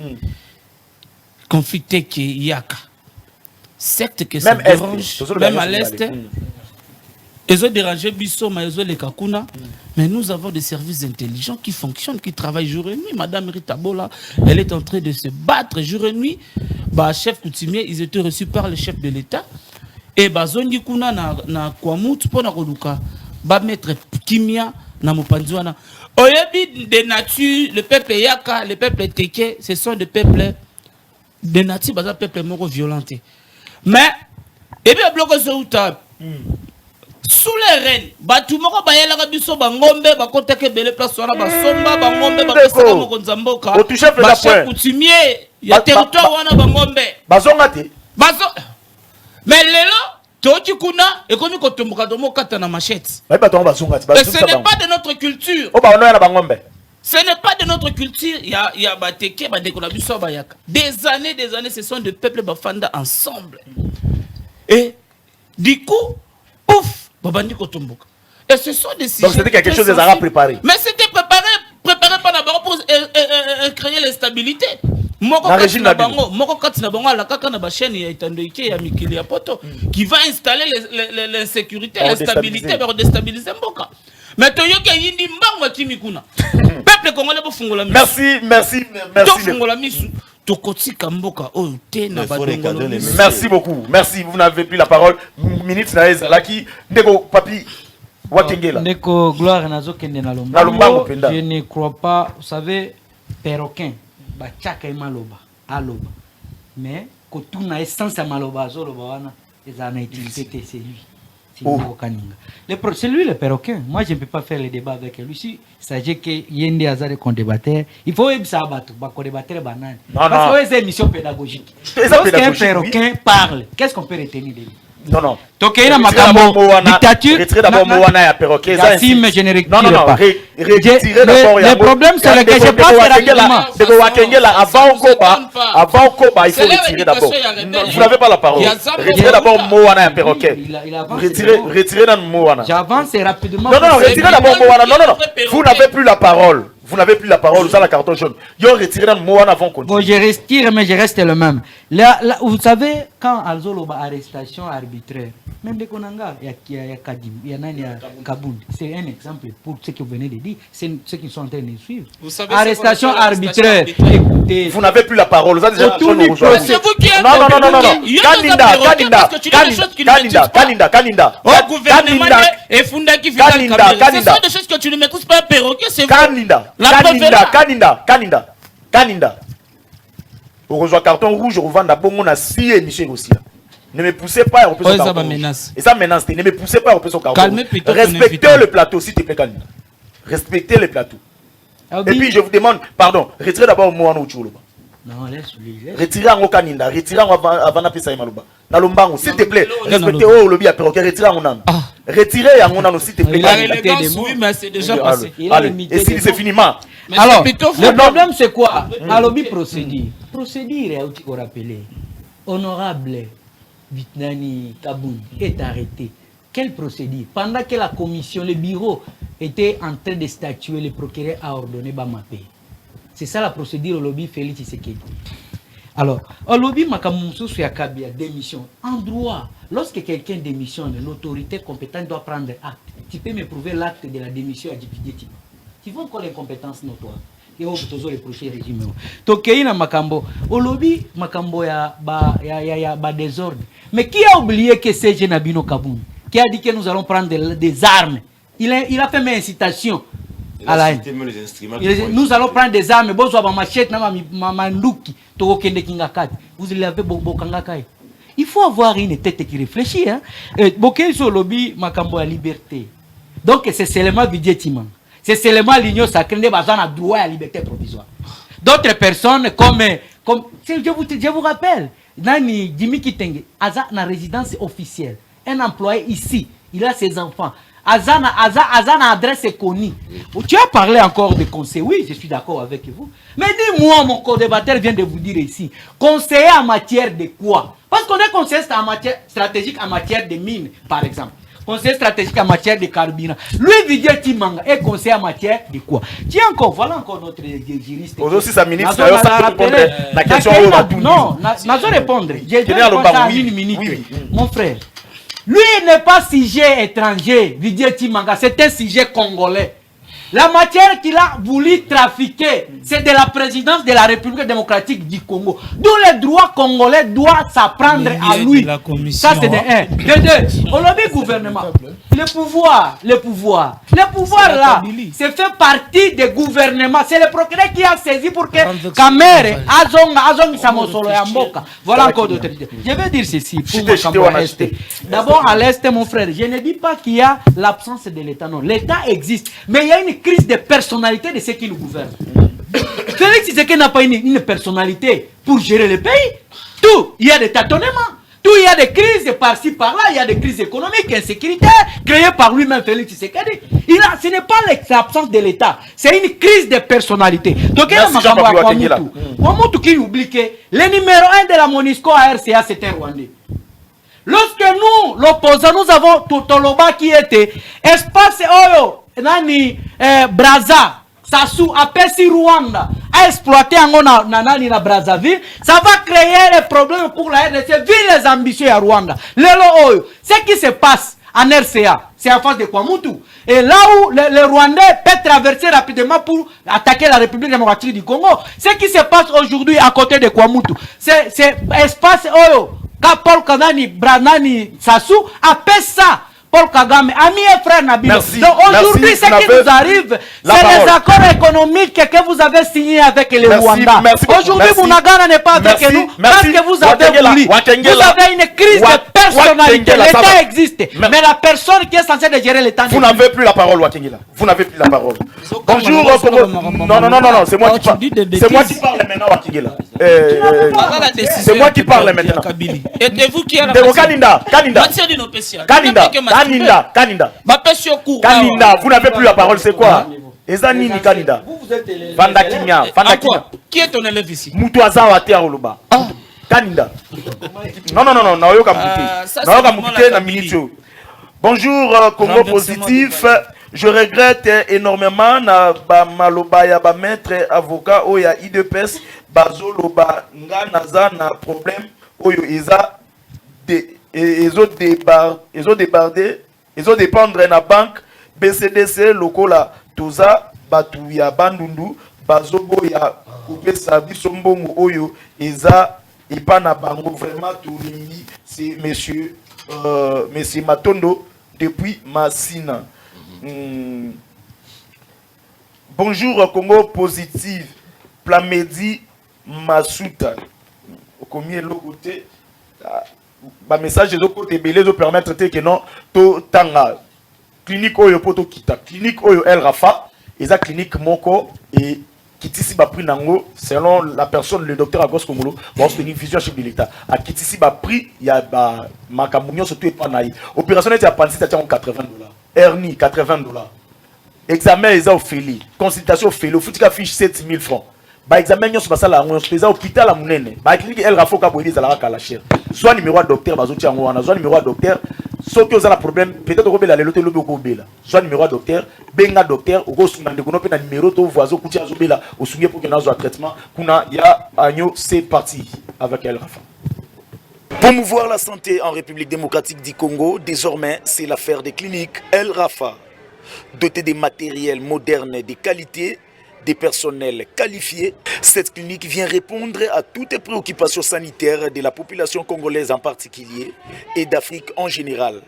Conflicté qui yaka. Secte que ça dérange même à l'est. Ils ont dérangé Bisso, mais ils ont les Kakuna. Mais nous avons des services intelligents qui fonctionnent, qui travaillent jour et nuit. Madame Rita Bola, elle est en train de se battre jour et nuit. Bah, chef coutumier, ils étaient reçus par le chef de l'État. Et bah, Zondi Kuna na Kwamut, pour na Koluka, bah, mettre Kimia na Mopanzouana. Oyebi de nature, le peuple Yaka, le peuple Teke, ce sont des peuples de nature, bah, peuple moro violenté. Mais, et bien, bloqué ce outa. Sous les reines, batumoko bayela biso bangombe bakoteke bele place wana basomba bangombe bakosaka mokonzamboka ba chef coutumier ya territoire wana bangombe bazonga te bazo mais lelo toki kuna ekomi kotomboka domo kata na machette ba batonga bazonga te et ce n'est pas de notre culture o ba ono ya bangombe Ce n'est pas de notre culture. Il y a Bateke, Badekonabiso, Bayaka. Des années, ce sont des peuples Bafanda ensemble. Et du coup, pouf, Babandi Kotomboka. Et ce sont des sujets. Donc c'était quelque chose des Arabes préparés. Mais c'était préparé par d'abord pour créer l'instabilité. Moko kati na bango la kaka na ba chaîne ya Itandoike ya Mikili ya Poto qui va installer l'insécurité, l'instabilité, va déstabiliser Mboka. Mais toyoka yindi mbango kimikuna. Peuple congolais bo fungola misu. Merci. To fungola misu. Tokotika Mboka oyo te na ba dongo. Merci beaucoup. Merci, vous n'avez plus la parole. Minute na ezalaki ndeko papi Wakengela. Ndeko gloire nazo kende na lombango. Je ne crois pas, vous savez, perroquin bachaka maloba aloba. Mais kotuna essence ya maloba azoloba wana ezana utilité c'est lui. C'est lui le perroquin. Moi, je ne peux pas faire le débat avec lui. Si il s'agit que Yende Azare qu'on débattait, il faut que ça abatte, qu'on débattait banane. Parce que c'est une mission pédagogique. Lorsqu'un perroquin parle, qu'est-ce qu'on peut retenir de lui? Non. Donc, il y a une dictature. Retirez d'abord Moana et perroquet. Gassim, je ne rectifie pas. Non. Retirez d'abord. Le problème, c'est que je pense rapidement. Avant Koba, il faut retirer d'abord. Vous n'avez pas la parole. Retirez d'abord Moana et perroquet. Retirez dans Moana. J'avance rapidement. Non, retirez d'abord Moana. Non. Vous n'avez plus la parole. Vous n'avez plus la parole, vous avez la carton jaune. Yo retiré dans Moana avant qu'on. Bon, je retire, mais je reste le même. Là, vous savez, quand Alzolo a arrestation arbitraire, même des Konanga, il y a Kadim, il y a Kabound. C'est un exemple pour ceux que vous venez de dire, c'est ceux qui sont en train de suivre. Vous savez, arrestation arbitraire. Écoutez. Vous n'avez plus la parole. Vous avez déjà c'est vous qui êtes. Non. Kaninda. Au gouvernement et Funda qui fait ce sont des choses que tu ne m'écoutes pas, perroquet, c'est Kaninda. Vous rejoignez carton rouge, vous vendez bon à 6 émissions aussi. Ne me poussez pas à reposer son carton. Et ça menace. Ne me poussez pas à reposer son carton. Respectez le plateau, s'il te plaît, Kaninda. Respectez le plateau. Et puis je vous demande, pardon, retirez d'abord Moana Uchuluba. Non, laisse-lui. Retirez en Kaninda, retirez en Avana Pesa Maluba. Nalombango, s'il te plaît, respectez au lobby à perroquet, retirez en Monan. Retirez en Monan, s'il te plaît. Il a l'élégance, oui, mais c'est déjà passé. Allez, et si c'est finiment. Alors, le problème c'est quoi? À lobby procédure. Procédure, il faut rappeler. Honorable Vitnani Kaboun est arrêté. Quelle procédure? Pendant que la commission, le bureau était en train de statuer, le procureur a ordonné Bamapé. C'est ça la procédure au lobby Félix Tshisekedi. Alors, au lobby Makamoussou Yakabia, démission. En droit, lorsque quelqu'un démissionne, l'autorité compétente doit prendre acte. Tu peux me prouver l'acte de la démission à Djibouti. Tu vois encore l'incompétence notoire. Et on peut reprocher le régime. Donc, il y a Makambo. Au lobby, Makambo, il y a désordre. Mais qui a oublié que c'est Genabino Kaboun qui a dit que nous allons prendre des armes? Il a fait mes incitations. Nous allons prendre des armes, vous l'avez il faut avoir une tête qui réfléchit. Lobby Makambo à liberté. Donc c'est seulement Vidjetimang. C'est seulement l'union sacrée de Bazan a droit à la liberté provisoire. D'autres personnes comme je vous rappelle, Nani Jimmy Kitenge, Aza na résidence officielle. Un employé ici, il a ses enfants. Azana adresse est connue. Tu as parlé encore de conseil. Oui, je suis d'accord avec vous. Mais dis-moi, mon co-débatteur vient de vous dire ici, conseiller en matière de quoi? Parce qu'on est conseiller en matière stratégique en matière de mines, par exemple. Conseiller stratégique en matière de carburant. Lui, Didier Timanga, est conseiller en matière de quoi? Tiens encore, voilà encore notre juriste. Aussi, sa ministre, ça répondre la question. Non, n'a répondre. J'ai dit à une minute. Mon frère. Lui n'est pas sujet étranger, Didier Timanga, c'est un sujet congolais. La matière qu'il a voulu trafiquer, c'est de la présidence de la République démocratique du Congo. D'où le droit congolais doit s'apprendre à lui. Ça, c'est de un. De deux, au lobby gouvernement, le pouvoir là, c'est fait partie des gouvernements. C'est le procureur qui a saisi pour que Kamere, Azong Samosolo et Amboka. Voilà encore d'autres idées. Je vais dire ceci pour l'Est. D'abord, à l'Est, mon frère, je ne dis pas qu'il y a l'absence de l'État. Non, l'État existe. Mais il y a une crise de personnalité de ceux qui nous gouvernent. Félix Tshisekedi n'a pas une personnalité pour gérer le pays. Tout, il y a des tâtonnements. Tout, il y a des crises par-ci, par-là, il y a des crises économiques, insécuritaires, créées par lui-même, Félix Tshisekedi. Ce n'est pas l'absence de l'État, c'est une crise de personnalité. Donc, il y a Kwamutu qui oublie que le numéro 1 de la MONUSCO à RCA, c'était Rwandais. Lorsque nous, l'opposant, nous avons Totoloba qui était espace Oyo, Nani, Braza, Sassou, Apesi Rwanda, a exploité en Nani na Brazzaville, ça va créer des problèmes pour la RDC, vu les ambitions à Rwanda. Ce qui se passe en RCA, c'est en face de Kwamutu. Et là où le Rwandais peut traverser rapidement pour attaquer la République démocratique du Congo, ce qui se passe aujourd'hui à côté de Kwamutu, c'est espace Oyo. Paul Kagame, Branani, Sassou, appelle ça Paul Kagame, ami et frère Nabil. Donc aujourd'hui, ce qui nous arrive, c'est les accords économiques que vous avez signés avec les Rwandais. Aujourd'hui, Bounagana n'est pas avec nous parce que vous avez voulu. Vous avez une crise de personnalité. L'État existe, mais la personne qui est censée gérer l'État. Vous n'avez plus la parole, Wakengela. Vous n'avez plus la parole. Bonjour, non, c'est moi qui parle. C'est moi qui parle maintenant, Wakengela. C'est moi qui parle maintenant. Êtes-vous qui a la Kaninda, vous n'avez plus la parole, c'est quoi? Ezanini Kaninda. Vandakinya. Qui est ton élève ici? Mutuaza wa Oloba. Kaninda. Non, bonjour, Congo Positif. Je regrette énormément na maloba ya ba maître avocat oya IDPS bazoloba nga naza na problème oyo eza ils ont dépendre na banque BCDC lokola toza batu ya bandundu bazobo ya kopesa biso mbongo oyo eza epa na bango vraiment tourimbi c'est monsieur Matondo depuis Massina. Bonjour Congo Positive Plamedi Masuta combien l'autre côté ba message de côté belé de permettre que non to tanga clinique oyo poto kita clinique oyo El Rafa eza clinique moko et kitisi ba prix nango selon la personne le docteur Agos Kongolo bon c'est une vision chef de l'état a kitisi ba prix ya ba makamunyo surtout pas naï opération était à appendicite à $80 hernie $80 examen eza ofeli consultation ofeli ofutika fiche 7000 francs. Ba examen nyonso basala ngo spécial hôpital à munene ba clinique El Rafa ka boyeli zala ka la cher soit numéro de docteur bazoti yango wana soit numéro de docteur soki oza na problème peut-être okobela lelo te lobi okobela soit numéro de docteur benga docteur okosunga ndeko no pe na numéro to voisin kuti azobela osungie pour que nazo traitement kuna ya agno c'est parti avec El Rafa. Promouvoir la santé en République démocratique du Congo, désormais c'est l'affaire des cliniques El Rafa. Dotée des matériels modernes de qualité, des personnels qualifiés, cette clinique vient répondre à toutes les préoccupations sanitaires de la population congolaise en particulier et d'Afrique en général.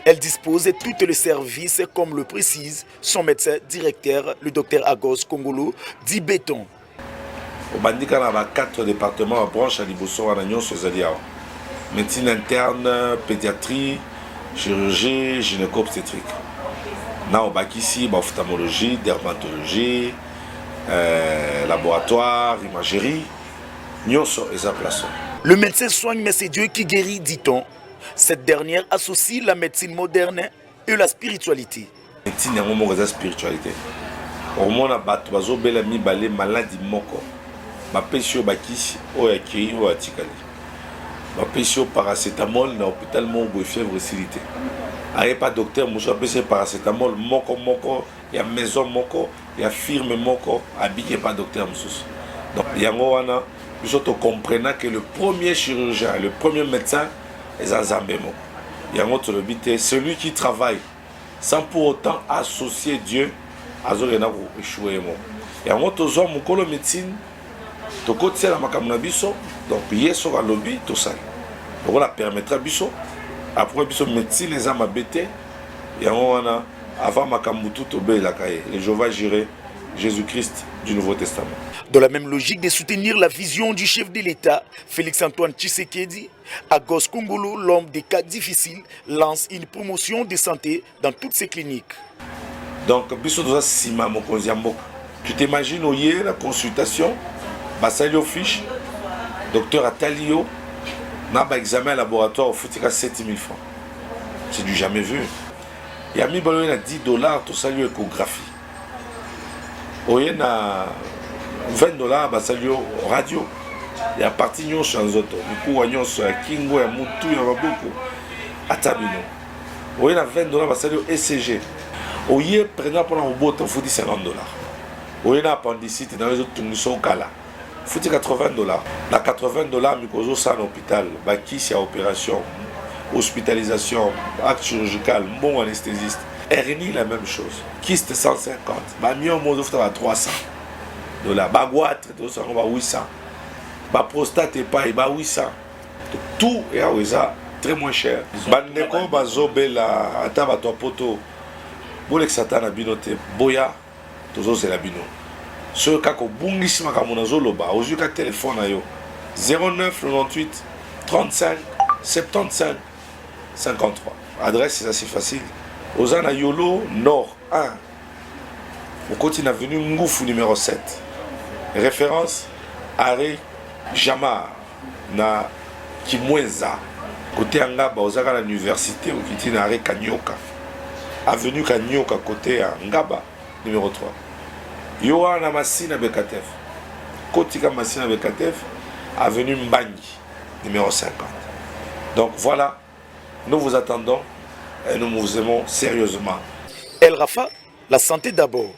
Elle dispose de tous les services comme le précise son médecin directeur, le docteur Agos Kongolo, dit béton. Au bandika na 4 départements à branche à Liboso à Nyon Sozalia. Médecine interne, pédiatrie, chirurgie, gynéco-obstétrique. Na au bakisi, ophtalmologie, dermatologie, laboratoire, imagerie, Nyonso et sa place. Le médecin soigne, mais c'est Dieu qui guérit, dit-on. Cette dernière associe la médecine moderne et la spiritualité. Médecine est un spiritualité. Au moins, on a bela mibale maladie moko. Ma pesio bakisi o yakiri o atikali. Ma pesio paracétamol na hôpital mongo fièvre silité. Aye pas docteur muso apese paracétamol moko ya maison moko ya firme moko habillé pas docteur muso. Donc yango wana biso to comprenant que le premier chirurgien, le premier médecin est un zambemo. Yango to le bité celui qui travaille sans pour autant associer Dieu à zorena ko échouer mo. Yango to zo mukolo médecine to kotia la makamna biso donc yeso ka lobby to ça. Donc on la permettra biso après biso médecine les âmes abété yango wana avant makambutu to be la kaye les Jéhovah Jireh Jésus-Christ du Nouveau Testament. Dans la même logique de soutenir la vision du chef de l'État, Félix-Antoine Tshisekedi, Agos Kongolo, l'homme des cas difficiles, lance une promotion de santé dans toutes ses cliniques. Donc, tu t'imagines au la consultation, Basalio Fiche, docteur Atalio, na ba examen laboratoire ofutika 7000 francs. C'est du jamais vu. Il y a mis balon à 10 $, tout ça lui échographie. Oye na 20 $, bah ça lui radio. Il y a parti nyon sur un autre. Du coup, on sur Kingo et Moutou, il y en a beaucoup. À Tabino. Oye na 20 $, bah ça lui ECG. Oye prenant pour un robot, on fout 50 $. Oye na appendicite dans les autres tout au Kala. Faut 80 $. Na 80 $, mikozo ça en hôpital. Bah qui c'est opération, hospitalisation, acte chirurgical, bon anesthésiste. RNI la même chose. Kyste 150. Bah mieux au monde offre à 300 $. Bah goitre, tout ça on va 800. Bah prostate et pas, bah 800. Tout est à Oueza, très moins cher. Bah neko bah zobela ataba to poto. Bolek satana binote boya, tozo c'est la bino. Ce cas qu'on bungisi makamona zoloba, aux yeux téléphone ayo 09 98 35 75 53. Adresse c'est assez facile. Ozana Yolo Nord 1. Au continent avenue Ngoufou numéro 7. Référence Arrêt Jamar na Kimweza. Côté Angaba, Ozaka à l'université au Kitine Arrêt Kanyoka. Avenue Kanyoka côté Ngaba numéro 3. Yoa na Massina Bekatef. Kotika Massina Bekatef, avenue Mbangi numéro 50. Donc voilà, nous vous attendons et nous vous aimons sérieusement. El Rafa, la santé d'abord.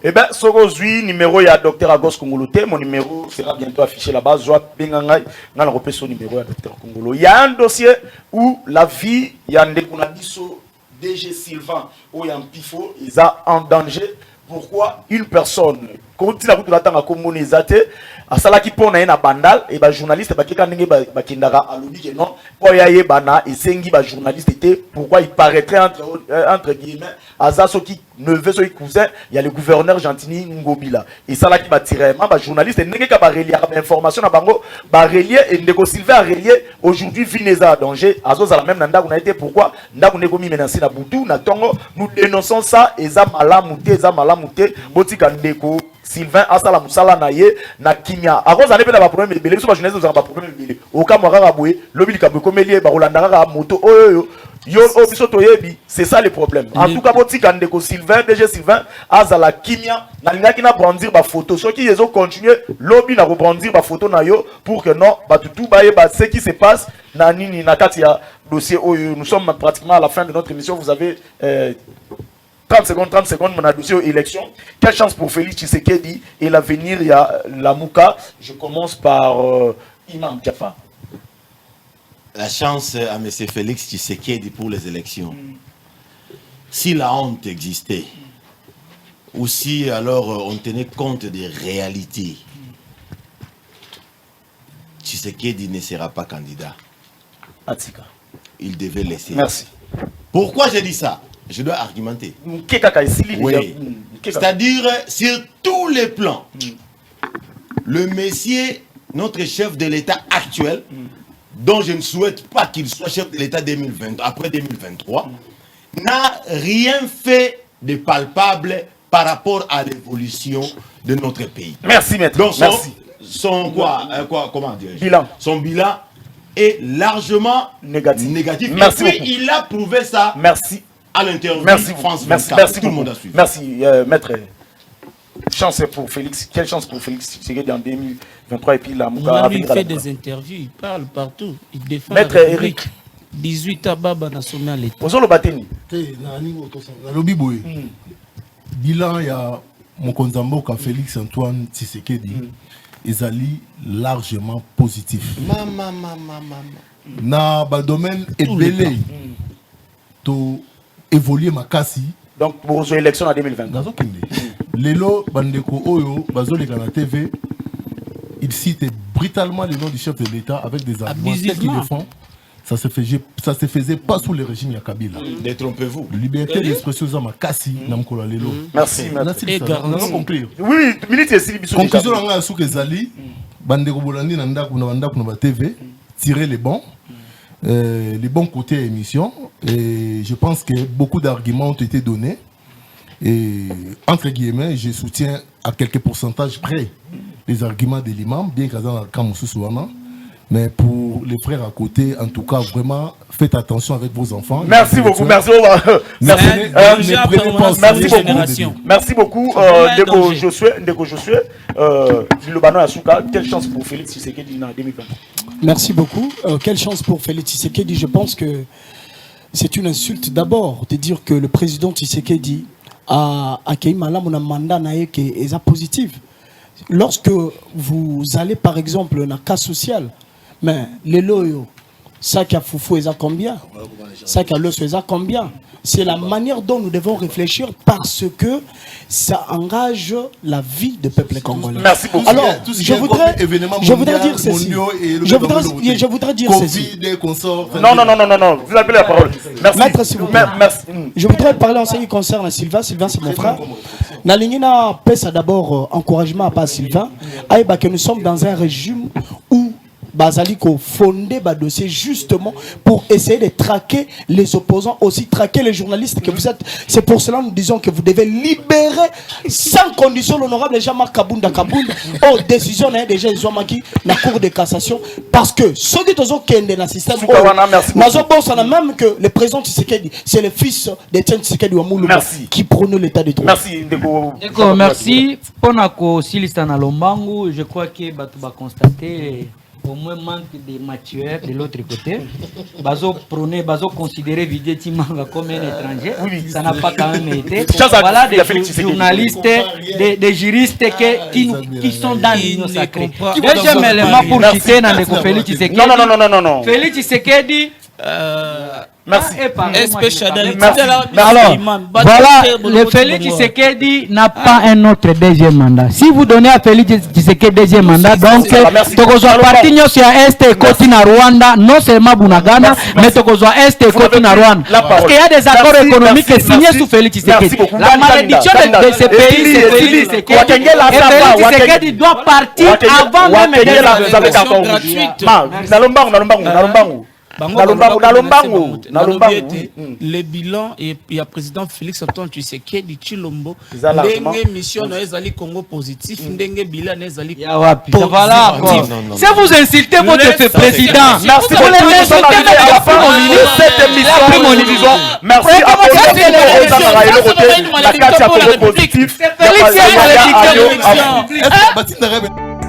Eh bien, ce aujourd'hui, numéro, il y a Dr Agos Kongolote. Mon numéro sera bientôt affiché là-bas. Je vais repérer son numéro à Dr Kongolo. Il y a un dossier où la vie, il y a un déconabiso DG Sylvain, où il y a un pifo, ils sont en danger. Pourquoi une personne, quand il a voulu attendre à communiser, à cela qui pone un bandal, et bah journaliste, bah qui quand n'engage bah qui n'aura à l'objet que non, pour y aller bana, et c'est un journaliste était, pourquoi il paraîtrait entre guillemets, à ça ceux qui ne veut ceux qui cousin, il y a le gouverneur Gentini Ngobila, et ça là qui va tirer, bah journaliste, et n'engage pas relier l'information à bango, bah relier et Ndeko Sylvain a relié aujourd'hui Vineza à danger, à ça la même nanda on a été pourquoi nda on est commis menacé na Boutou, na Tongo, nous dénonçons ça, et ça malamouté, botika Ndeko Sylvain asala musala na ye na kimia akoza nepe na ba problème ebele so ba jeunesse za ba problème ebele okamwa kaka boye lobi likambo komelie ba rolanda kaka moto oyo yo obiso toyebi c'est ça le problème en tout cas botika Ndeko Sylvain DG Sylvain azala kimia na lingaki na brandir ba photo so qui yezo continuer lobi na rebrandir ba photo na yo pour que non ba tutu ba ye ba ce qui se passe na nini na kati ya dossier oyo nous sommes pratiquement à la fin de notre émission vous avez 30 secondes, mon dossier aux élections. Quelle chance pour Félix Tshisekedi et l'avenir, il y a la Mouka. Je commence par Imam Diafa. La chance à M. Félix Tshisekedi pour les élections. Si la honte existait, ou si alors on tenait compte des réalités, Tshisekedi ne sera pas candidat. Atika. Il devait laisser. Merci. Pourquoi j'ai dit ça? Je dois argumenter. Oui. C'est-à-dire, sur tous les plans, le monsieur, notre chef de l'État actuel, dont je ne souhaite pas qu'il soit chef de l'État après 2023, n'a rien fait de palpable par rapport à l'évolution de notre pays. Merci, maître. Donc, merci. Comment dire, bilan. Son bilan est largement négatif. Merci Et puis, il a prouvé ça. Merci. À l'interview France 24, merci tout le monde a suivi. Merci, maître. Chance pour Félix. Quelle chance pour Félix Tshisekedi en 2023 et puis la Mouka. Il fait des interviews, il parle partout, il défend. Maître Eric. 18 à Baba national. Bonjour le Bateni. Bilan, il y a mon Konzamboka Félix Antoine Tshisekedi. Ezali largement positif. Na ba domaine ebele to évoluer makasi. Donc pour les élections en 2020. Lelo bandeko oyo bazoleka na TV, il cite brutalement le nom du chef de l'État avec des arguments tels qu'il le font. Ça se faisait pas sous le régime ya Kabila. Détrompez-vous. Liberté d'expression za makasi na mkola lelo. Merci. Conclure. Oui, minute ici biso. Conclusion nga sous ezali bandeko bolandi na ndako na ba TV, tirer les bons. Les bons côtés de l'émission, et je pense que beaucoup d'arguments ont été donnés, et entre guillemets je soutiens à quelques pourcentages près les arguments de l'imam, bien qu'à Kamoussouana. Mais pour les frères à côté, en tout cas, vraiment, faites attention avec vos enfants. Merci beaucoup, merci. Merci beaucoup. Merci beaucoup, Ndeko Josué. Lubano Asuka, quelle chance pour Félix Tshisekedi en 2020. Merci beaucoup. Quelle chance pour Félix Tshisekedi. Je pense que c'est une insulte d'abord de dire que le président Tshisekedi a accueilli un mandat qui est positif. Lorsque vous allez par exemple dans un cas social, mais les loyaux, ça qui a foufou, ils ont combien? Ça qui a l'os, ils ont combien? C'est la manière dont nous devons réfléchir parce que ça engage la vie du peuple congolais. Merci beaucoup. Alors, je voudrais dire ceci. Je voudrais dire ceci. Non, vous avez la parole. Merci. Maître, s'il vous plaît. Merci. Je voudrais parler en ce qui concerne Sylvain. Sylvain, c'est mon frère. Nalingina pèse d'abord encouragement à Sylvain. Aïba que nous sommes dans un régime où Bazaliko fondé ba dossier justement pour essayer de traquer les opposants, aussi traquer les journalistes que vous êtes. C'est pour cela que nous disons que vous devez libérer sans condition l'honorable Jean-Marc Kabunda aux décisions déjà ils ont marqué la Cour de cassation parce que ceux qui ont kende dans le système même que le président Tshisekedi c'est le fils d'Etienne Tshisekedi Wamoulouba qui prône l'état de droit. Merci Ndeko. Merci pour Silista na Lombangu, je crois que Batouba constaté au moins manque de matière de l'autre côté. Bazo prôner, bazo considérer Vidier Timanga comme un étranger. Ça n'a pas quand même été. Voilà des journalistes, des juristes qui sont dans l'union sacrée. Deuxième élément pour quitter Nandeko Félix Tshisekedi. Non. Félix Tshisekedi. Merci. Alors, voilà, le Félix Tshisekedi n'a pas un autre deuxième mandat. Si vous donnez à Félix Tshisekedi deuxième mandat, donc Tokozwa parti nyoso ya Est et côté na Rwanda, non seulement Bunagana, mais Tokozwa Est et côté na Rwanda. Parce qu'il y a des accords économiques signés sous Félix Tshisekedi. La malédiction de ce pays, c'est Félix Tshisekedi. Et Félix Tshisekedi doit partir avant même le bilan et il y a président Félix Antoine Tshisekedi Chilombo ndenge mission na ezali Congo positif ndenge bilan na ezali voilà. Si vous insultez votre président, merci pour cette émission. Merci à vous.